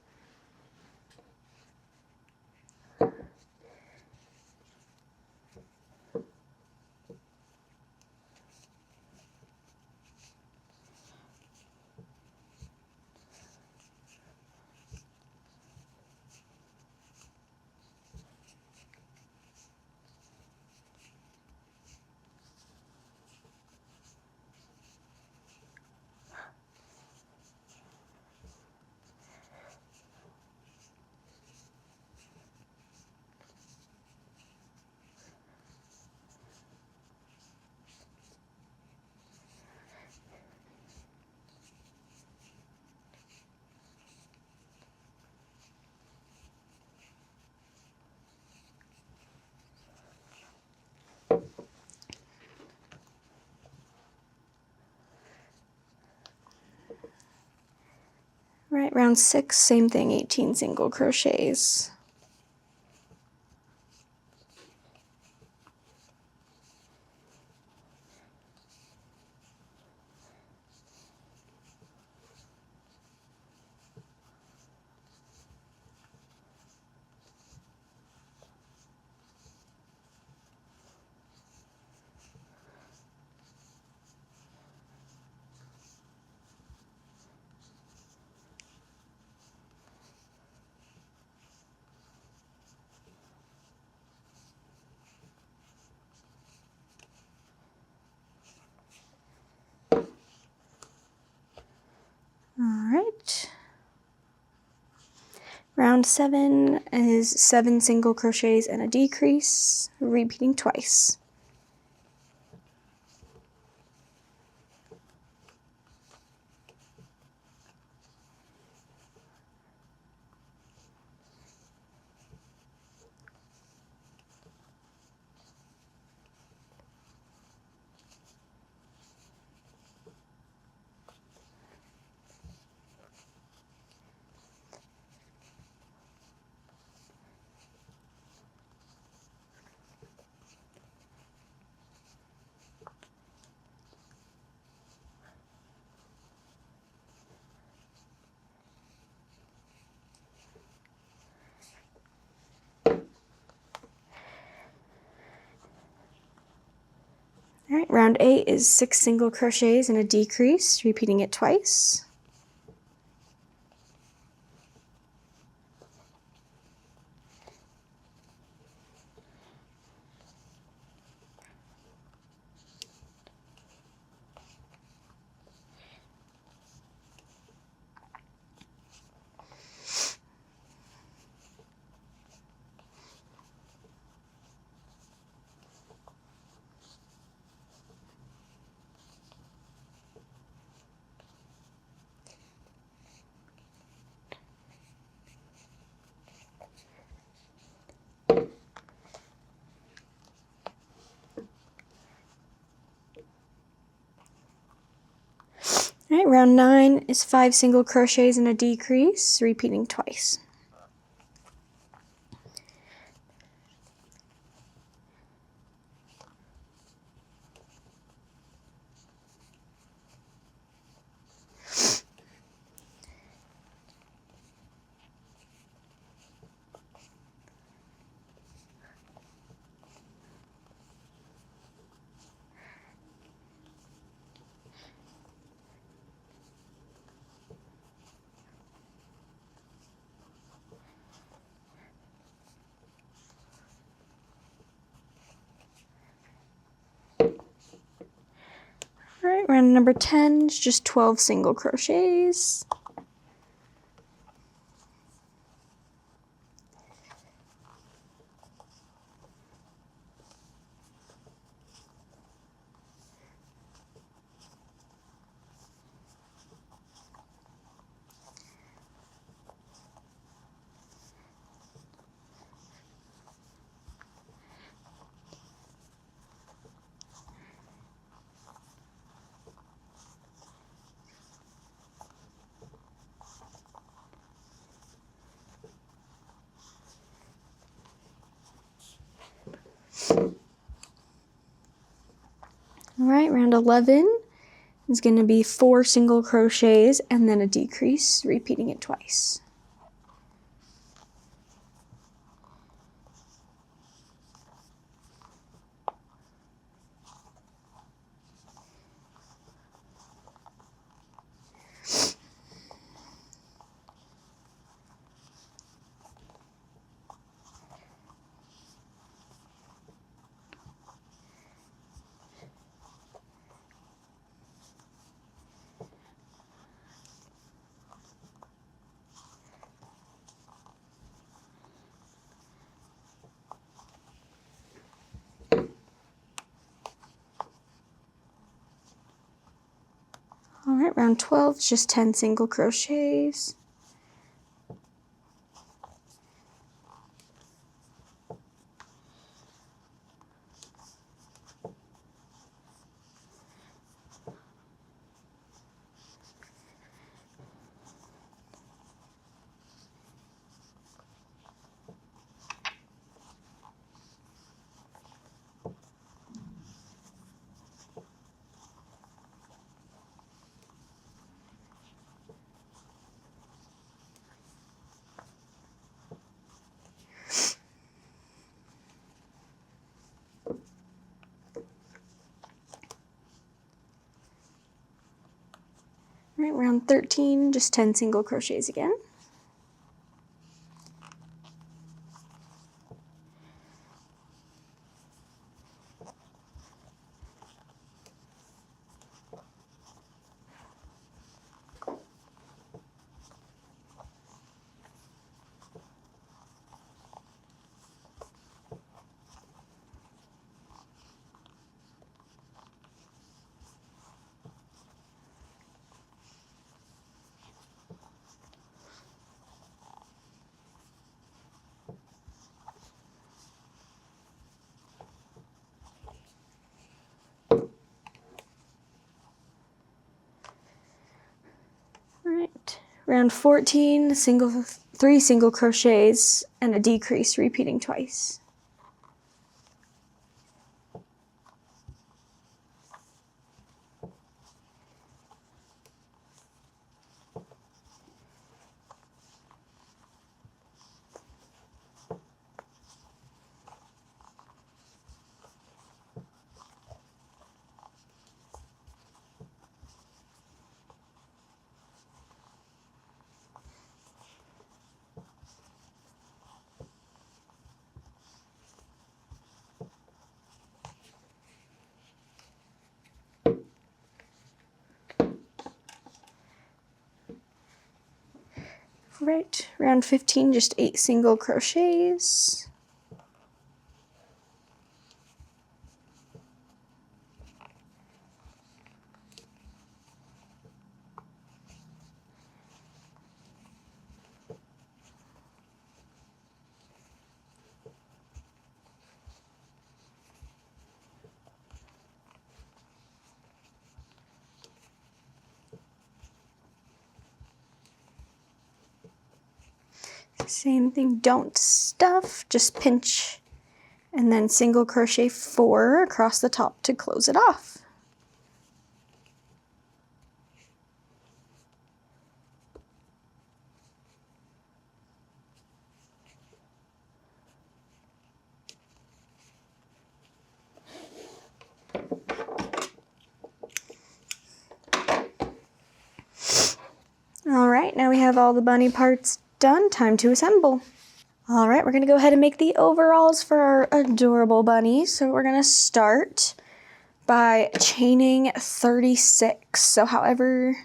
Right, round 6, same thing, 18 single crochets. Alright. Round 7 is 7 single crochets and a decrease, repeating twice. All right, round 8 is 6 single crochets and a decrease, repeating it twice. All right, round 9 is 5 single crochets and a decrease, repeating twice. right, round number 10 is just 12 single crochets. All right, round 11 is going to be 4 single crochets and then a decrease, repeating it twice. All right, round 12 is just 10 single crochets. All right, round 13, just 10 single crochets again. Alright, round 14, 3 single crochets and a decrease, repeating twice. Right, round 15, just 8 single crochets. Same thing, don't stuff, just pinch and then single crochet 4 across the top to close it off. All right, now we have all the bunny parts done, time to assemble. All right, we're gonna go ahead and make the overalls for our adorable bunny. So we're gonna start by chaining 36. So however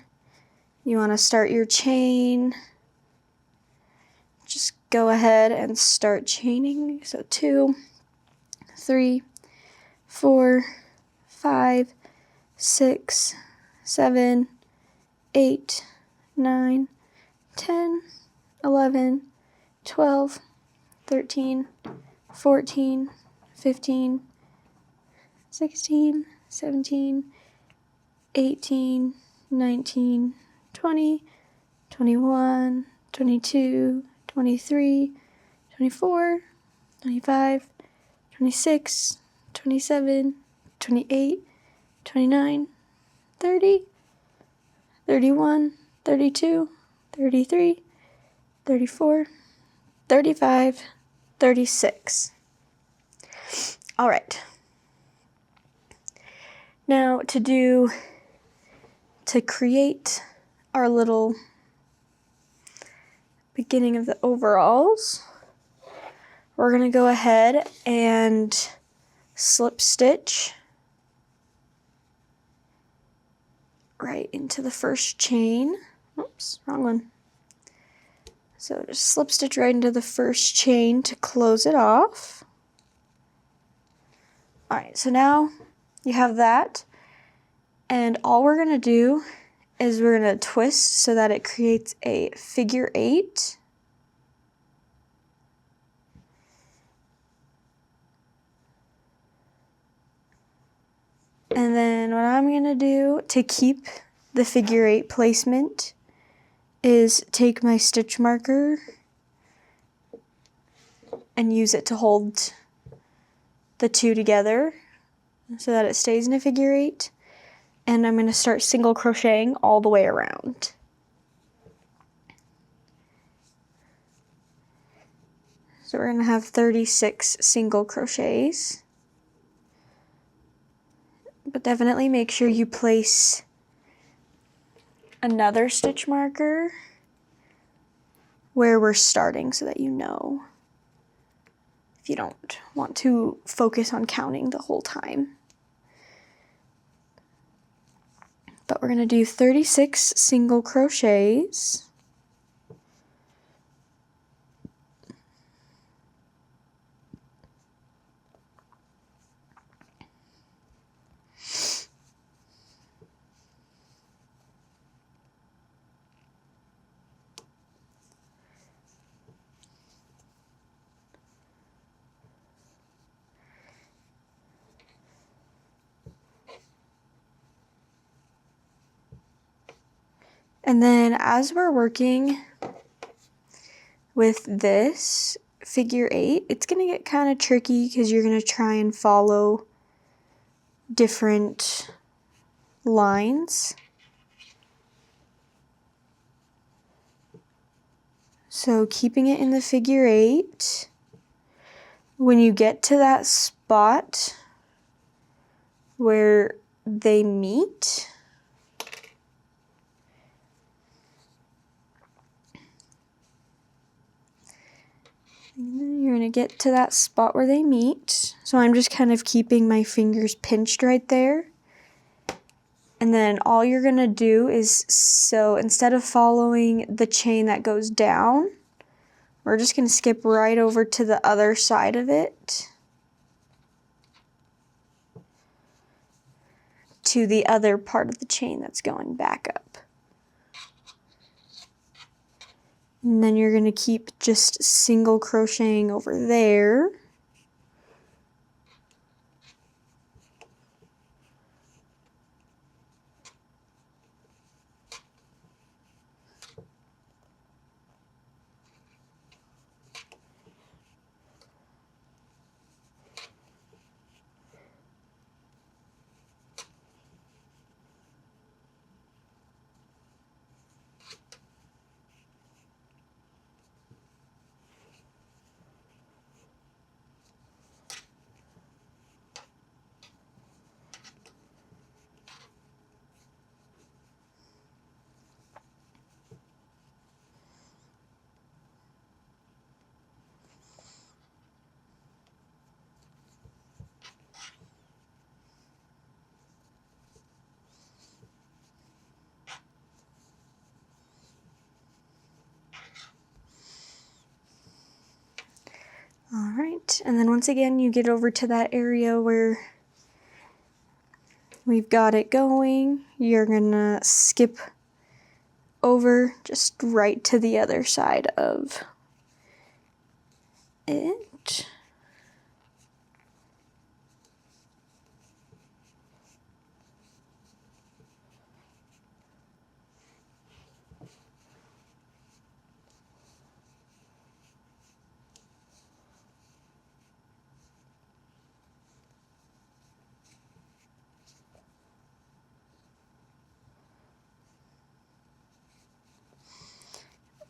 you want to start your chain, just go ahead and start chaining. So 2, 3, 4, 5, 6, 7, 8, 9, 10, 11, 12, 13, 14, 15, 16, 17, 18, 19, 20, 21, 22, 23, 24, 25, 26, 27, 28, 29, 30, 31, 32, 33, 34, 35, 36. All right. Now to create our little beginning of the overalls, we're going to go ahead and slip stitch right into the first chain. Oops, wrong one. So just slip stitch right into the first chain to close it off. All right, so now you have that, and all we're going to do is we're going to twist so that it creates a figure 8. And then what I'm going to do to keep the figure 8 placement is take my stitch marker and use it to hold the two together so that it stays in a figure 8. And I'm going to start single crocheting all the way around. So we're going to have 36 single crochets. But definitely make sure you place another stitch marker where we're starting so that you know, if you don't want to focus on counting the whole time. But we're going to do 36 single crochets. And then as we're working with this figure 8, it's going to get kind of tricky because you're going to try and follow different lines. So keeping it in the figure 8, when you get to that spot where they meet, you're going to get to that spot where they meet. So I'm just kind of keeping my fingers pinched right there. And then all you're going to do is, so instead of following the chain that goes down, we're just going to skip right over to the other side of it, to the other part of the chain that's going back up. And then you're going to keep just single crocheting over there. and then once again you get over to that area where we've got it going. You're gonna skip over just right to the other side of it.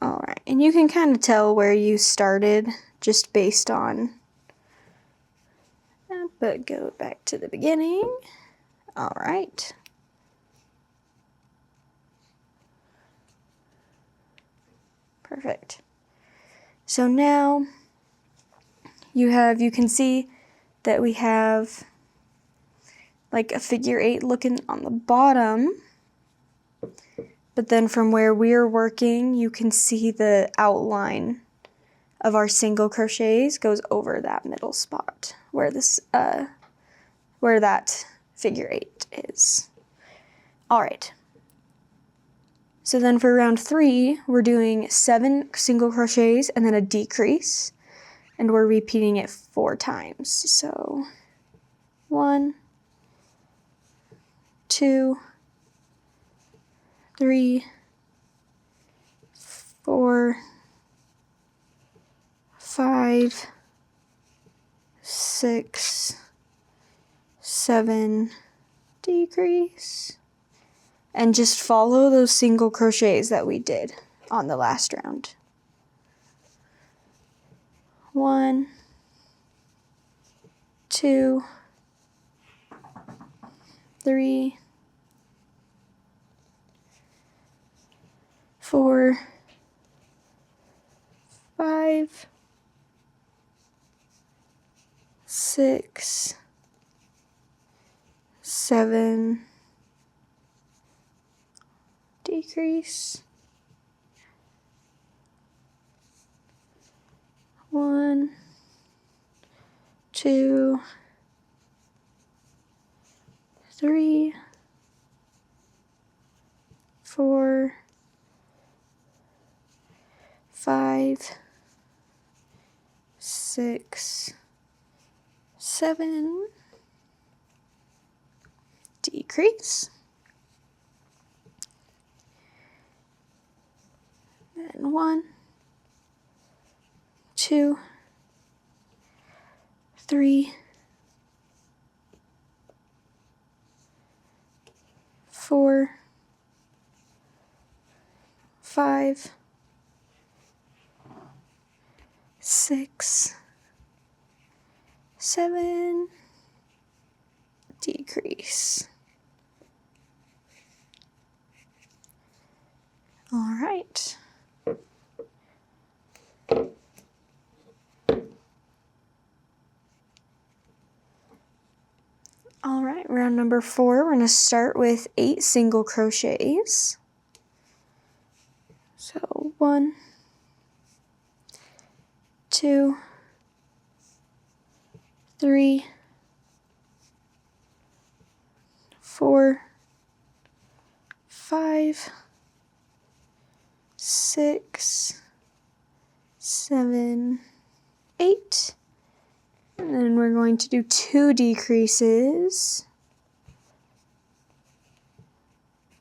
Alright, and you can kind of tell where you started just based on that, but go back to the beginning. Alright. Perfect. So now you can see that we have like a figure 8 looking on the bottom. But then from where we're working, you can see the outline of our single crochets goes over that middle spot where where that figure 8 is. All right. So then for round 3, we're doing 7 single crochets and then a decrease, and we're repeating it 4 times. So 1, 2, 3, 4, 5, 6, 7, decrease, and just follow those single crochets that we did on the last round. 1, 2, 3, 4, 5, 6, 7, decrease, 1, 2, 3, 4, 5, 6, 7, decrease, and 1, 2, 3, 4, 5, 6, 7, decrease. All right. All right, round number 4, we're going to start with 8 single crochets. So 1, 2, 3, 4, 5, 6, 7, 8. And then we're going to do 2 decreases.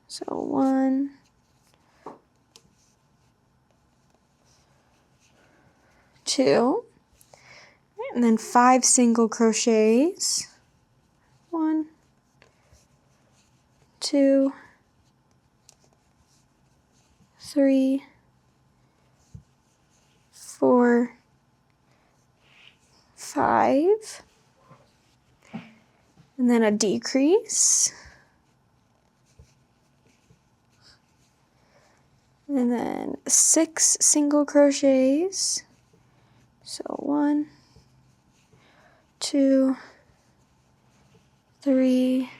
So 1, 2, and then 5 single crochets. 1, 2, 3, 4, 5, and then a decrease, and then 6 single crochets. So 1, 2, 3,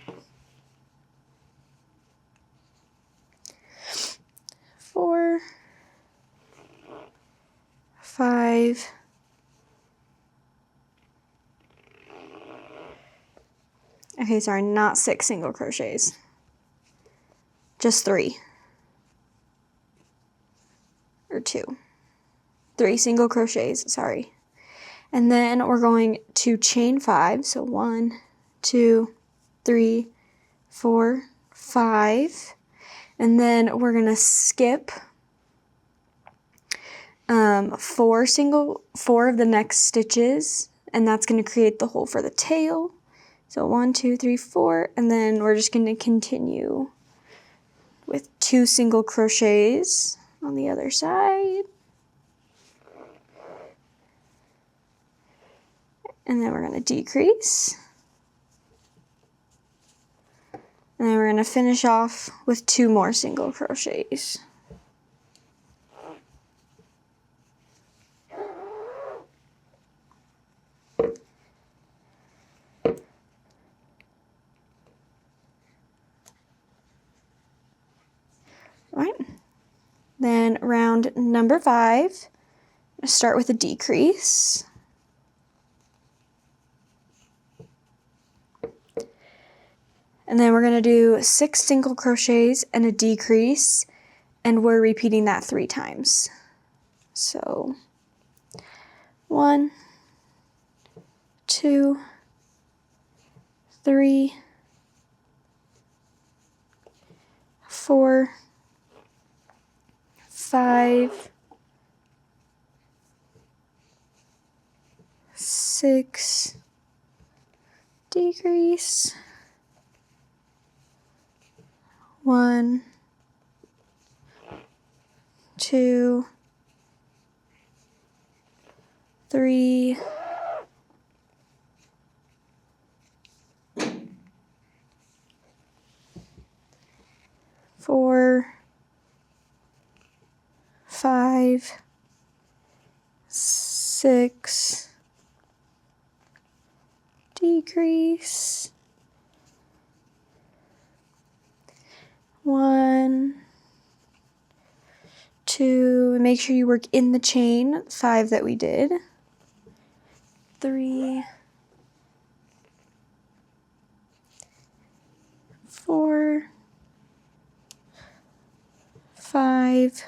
4, 5, Okay, sorry, not 6 single crochets. Just 3. Or 2. 3 single crochets, sorry. And then we're going to chain 5. So 1, 2, 3, 4, 5. And then we're gonna skip 4 of the next stitches, and that's gonna create the hole for the tail. So 1, 2, 3, 4, and then we're just gonna continue with 2 single crochets on the other side. And then we're gonna decrease. And then we're gonna finish off with 2 more single crochets. Right. Then round number 5, start with a decrease. And then we're gonna do 6 single crochets and a decrease, and we're repeating that 3 times. So 1, 2, 3, 4, 5, 6, decrease, 1, 2, 3, 4, 5, 6, decrease, 1, 2, make sure you work in the chain 5 that we did, 3, 4, 5,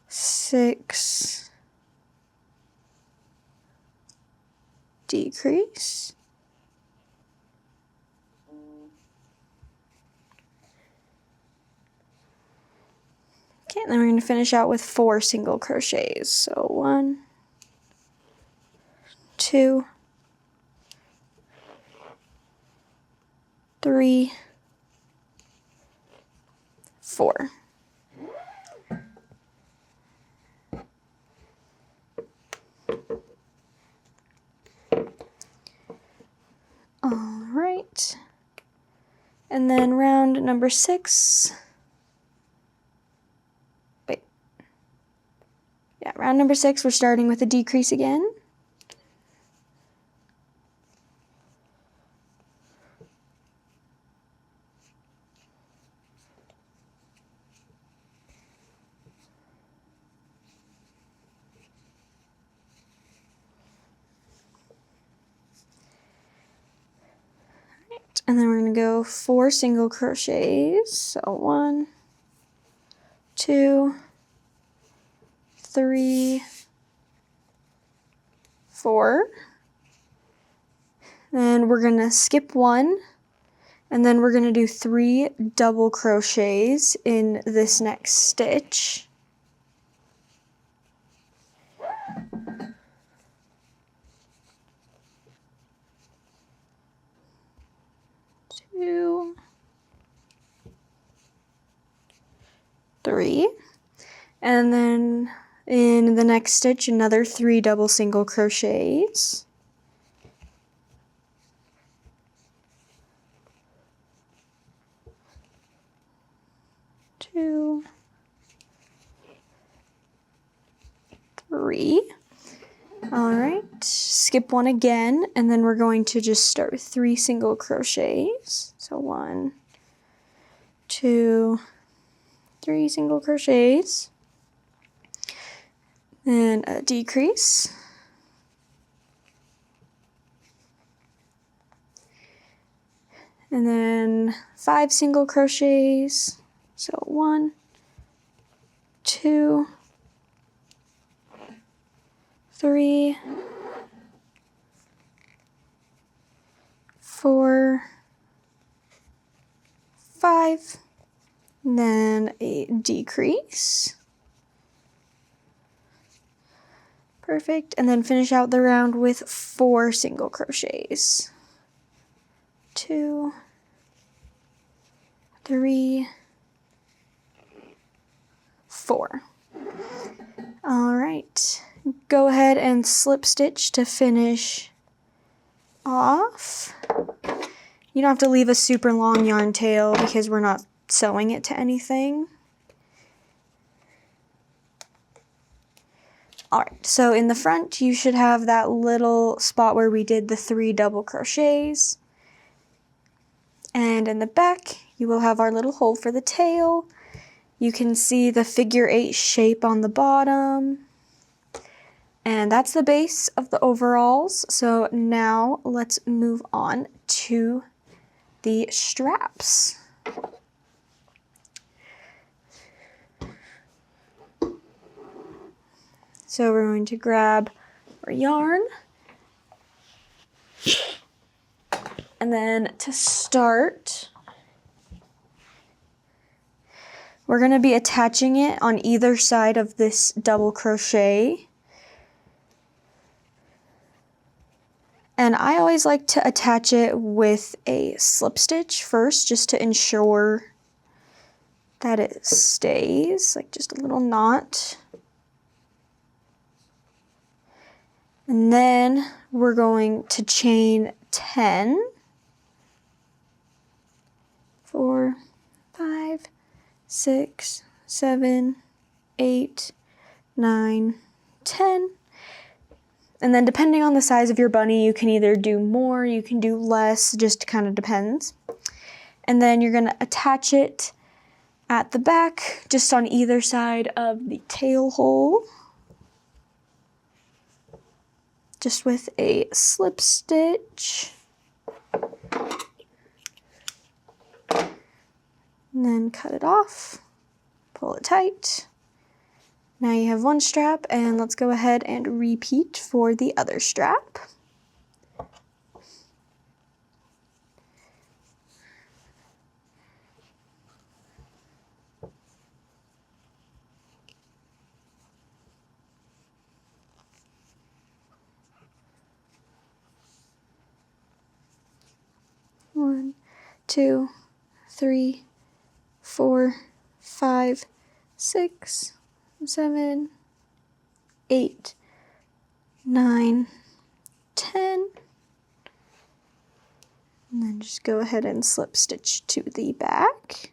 6, decrease, 'kay, and then we're going to finish out with 4 single crochets. So 1, 2, 3, 4. All right. And then round number 6. Round number 6, we're starting with a decrease again. And then we're going to go 4 single crochets. So 1, 2, 3, 4. Then we're going to skip 1, and then we're going to do 3 double crochets in this next stitch. Two, 3, and then in the next stitch another 3 double single crochets. 2, 3. All right, skip 1 again, and then we're going to just start with 3 single crochets. So 1, 2, 3 single crochets, then a decrease, and then 5 single crochets. So 1, 2, 3, 4, 5, and then a decrease. Perfect. And then finish out the round with 4 single crochets. 2, 3, 4. All right. Go ahead and slip stitch to finish off. You don't have to leave a super long yarn tail because we're not sewing it to anything. Alright, so in the front you should have that little spot where we did the 3 double crochets. And in the back you will have our little hole for the tail. You can see the figure 8 shape on the bottom. And that's the base of the overalls. So now let's move on to the straps. So we're going to grab our yarn. And then to start, we're going to be attaching it on either side of this double crochet. And I always like to attach it with a slip stitch first, just to ensure that it stays, like just a little knot. And then we're going to chain 10, 4, 5, 6, 7, 8, 9, 10. And then depending on the size of your bunny, you can either do more, you can do less, just kind of depends. And then you're going to attach it at the back, just on either side of the tail hole, just with a slip stitch. And then cut it off, pull it tight. Now you have one strap, and let's go ahead and repeat for the other strap. One, 2, 3, 4, 5, 6, 7, 8, 9, 10. And then just go ahead and slip stitch to the back.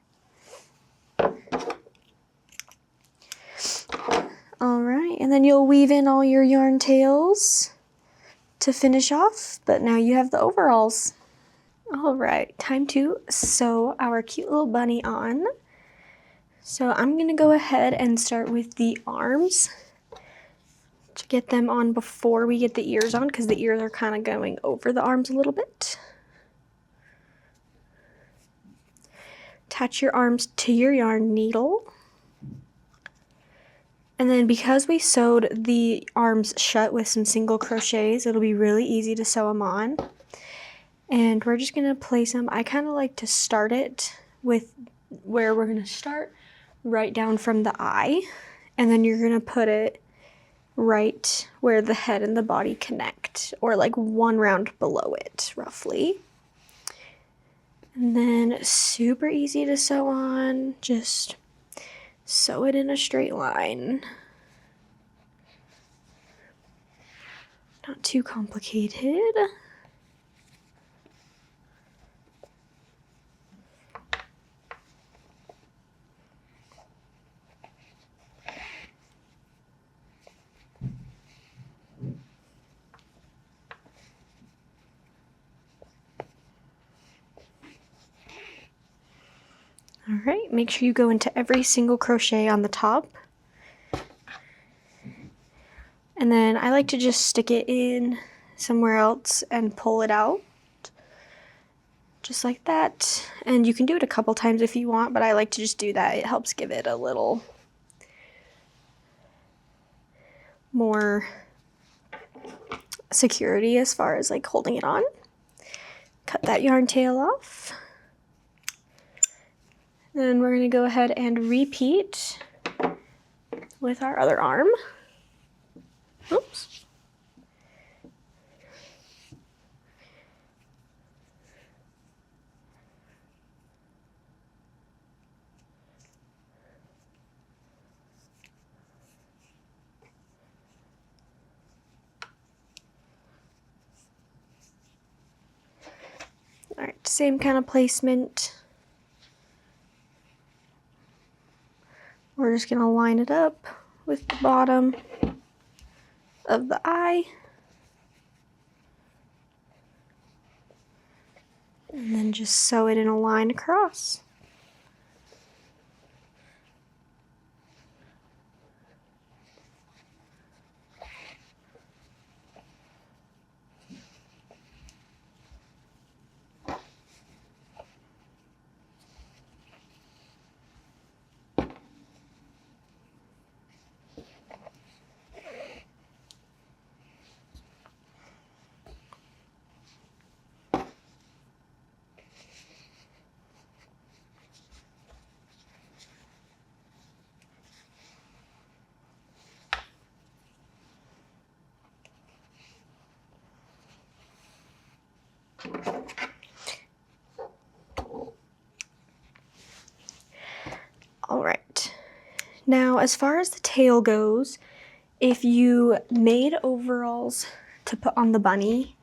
All right, and then you'll weave in all your yarn tails to finish off, but now you have the overalls. All right, time to sew our cute little bunny on. So I'm gonna go ahead and start with the arms to get them on before we get the ears on, because the ears are kind of going over the arms a little bit. Attach your arms to your yarn needle. And then because we sewed the arms shut with some single crochets, it'll be really easy to sew them on. And we're just gonna place them. I kind of like to start it with where we're gonna start, right down from the eye. And then you're gonna put it right where the head and the body connect, or like one round below it, roughly. And then super easy to sew on, just sew it in a straight line. Not too complicated. All right, make sure you go into every single crochet on the top. And then I like to just stick it in somewhere else and pull it out. Just like that. And you can do it a couple times if you want, but I like to just do that. It helps give it a little more security as far as like holding it on. Cut that yarn tail off. Then we're going to go ahead and repeat with our other arm. Oops. All right, same kind of placement. We're just going to line it up with the bottom of the eye. And then just sew it in a line across. All right, now as far as the tail goes, if you made overalls to put on the bunny,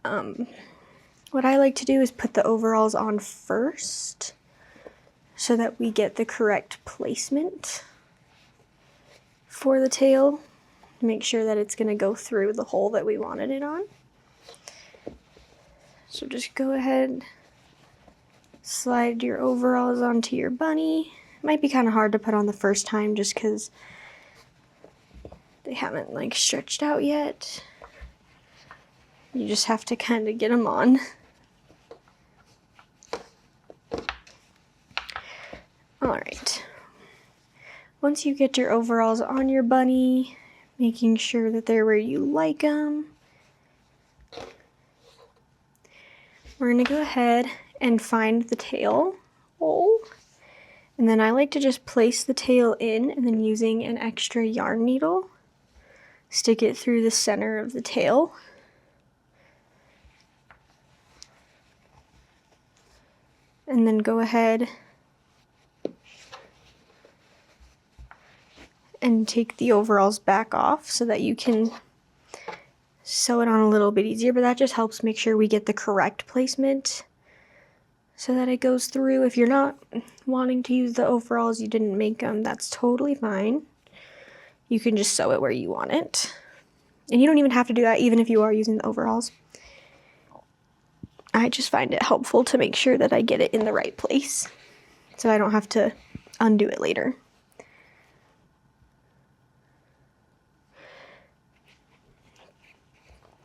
what I like to do is put the overalls on first so that we get the correct placement for the tail. Make sure that it's going to go through the hole that we wanted it on. So just go ahead, slide your overalls onto your bunny. It might be kind of hard to put on the first time just because they haven't like stretched out yet. You just have to kind of get them on. All right. Once you get your overalls on your bunny, making sure that they're where you like them, we're going to go ahead and find the tail hole. And then I like to just place the tail in and then using an extra yarn needle, stick it through the center of the tail. And then go ahead and take the overalls back off so that you can sew it on a little bit easier, but that just helps make sure we get the correct placement so that it goes through. If you're not wanting to use the overalls, you didn't make them, that's totally fine. You can just sew it where you want it. And you don't even have to do that even if you are using the overalls. I just find it helpful to make sure that I get it in the right place so I don't have to undo it later.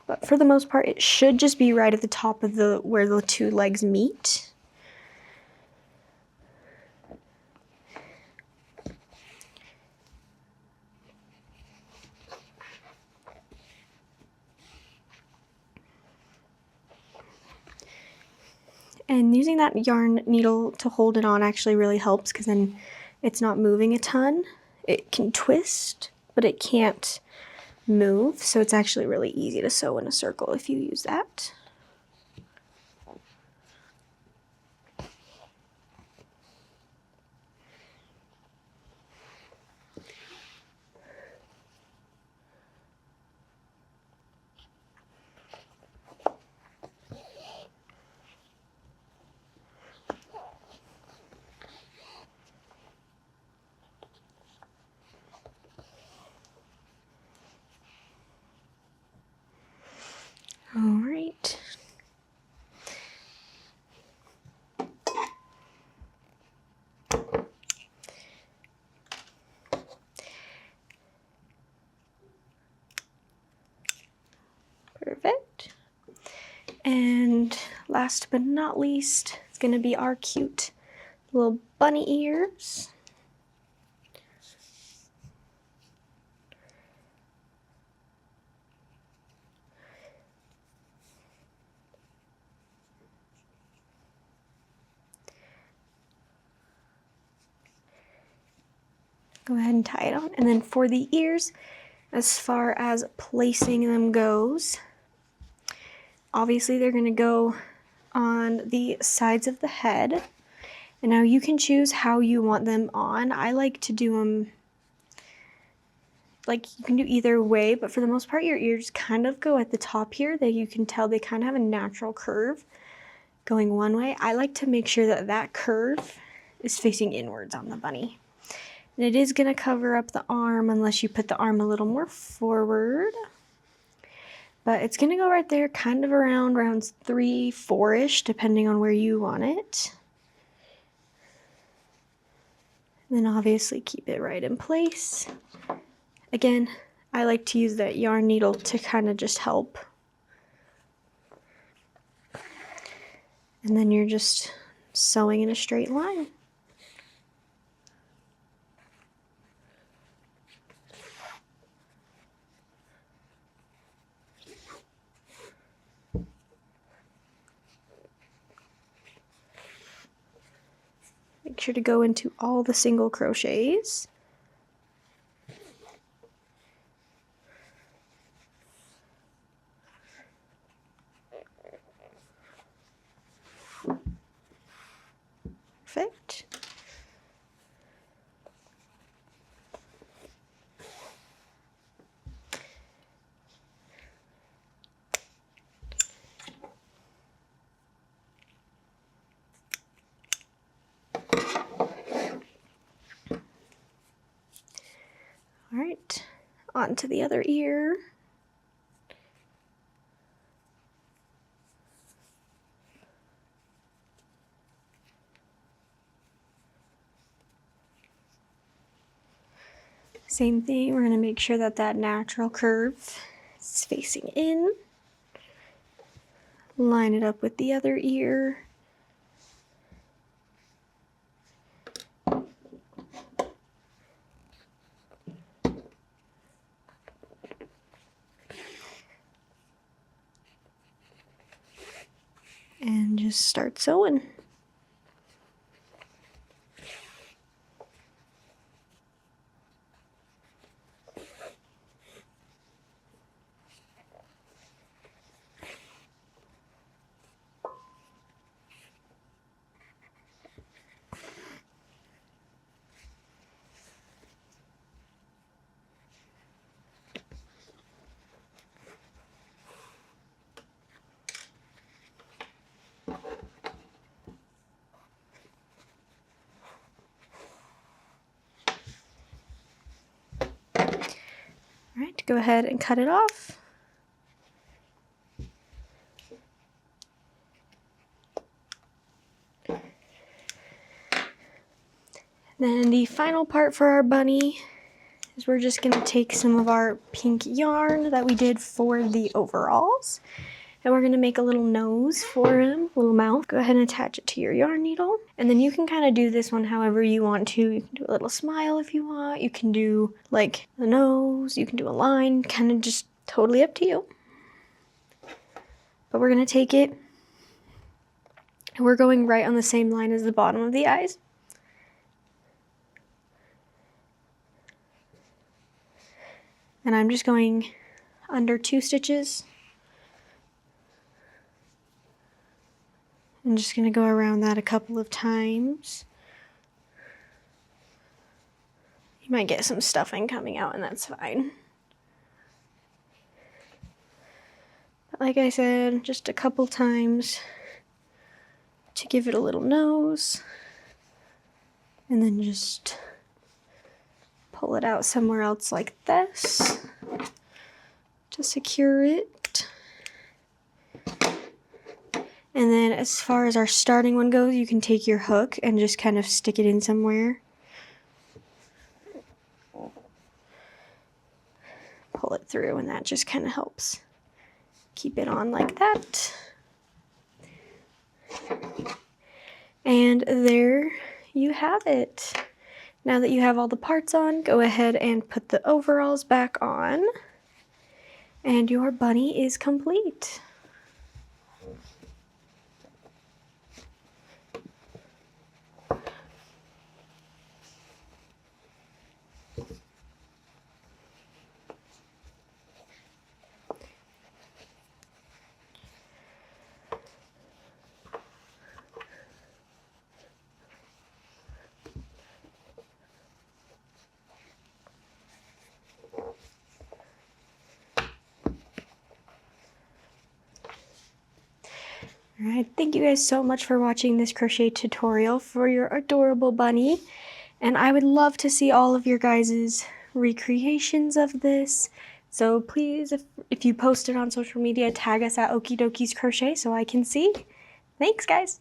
But for the most part, it should just be right at the top of where the two legs meet. And using that yarn needle to hold it on actually really helps because then it's not moving a ton. It can twist, but it can't move, so it's actually really easy to sew in a circle if you use that. All right. And last but not least, it's gonna be our cute little bunny ears. Go ahead and tie it on. And then for the ears, as far as placing them goes, obviously they're gonna go on the sides of the head. And now you can choose how you want them on. I like to do them, like you can do either way, but for the most part your ears kind of go at the top here. That you can tell they kind of have a natural curve going one way. I like to make sure that that curve is facing inwards on the bunny. And it is going to cover up the arm unless you put the arm a little more forward. But it's going to go right there, kind of around rounds 3, 4-ish, depending on where you want it. And then obviously keep it right in place. Again, I like to use that yarn needle to kind of just help. And then you're just sewing in a straight line. Make sure to go into all the single crochets. Perfect. All right, on to the other ear. Same thing, we're going to make sure that that natural curve is facing in. Line it up with the other ear. And just start sewing. Alright, go ahead and cut it off. Then the final part for our bunny is we're just going to take some of our pink yarn that we did for the overalls. And we're going to make a little nose for him, little mouth. Go ahead and attach it to your yarn needle. And then you can kind of do this one however you want to. You can do a little smile if you want. You can do like the nose. You can do a line. Kind of just totally up to you. But we're going to take it. And we're going right on the same line as the bottom of the eyes. And I'm just going under 2 stitches. I'm just going to go around that a couple of times. You might get some stuffing coming out, and that's fine. But like I said, just a couple times to give it a little nose. And then just pull it out somewhere else like this to secure it. And then as far as our starting one goes, you can take your hook and just kind of stick it in somewhere. Pull it through, and that just kind of helps keep it on like that. And there you have it. Now that you have all the parts on, go ahead and put the overalls back on. And your bunny is complete. Alright, thank you guys so much for watching this crochet tutorial for your adorable bunny. And I would love to see all of your guys' recreations of this. So please, if you post it on social media, tag us at Okey Dokeys Crochet so I can see. Thanks, guys!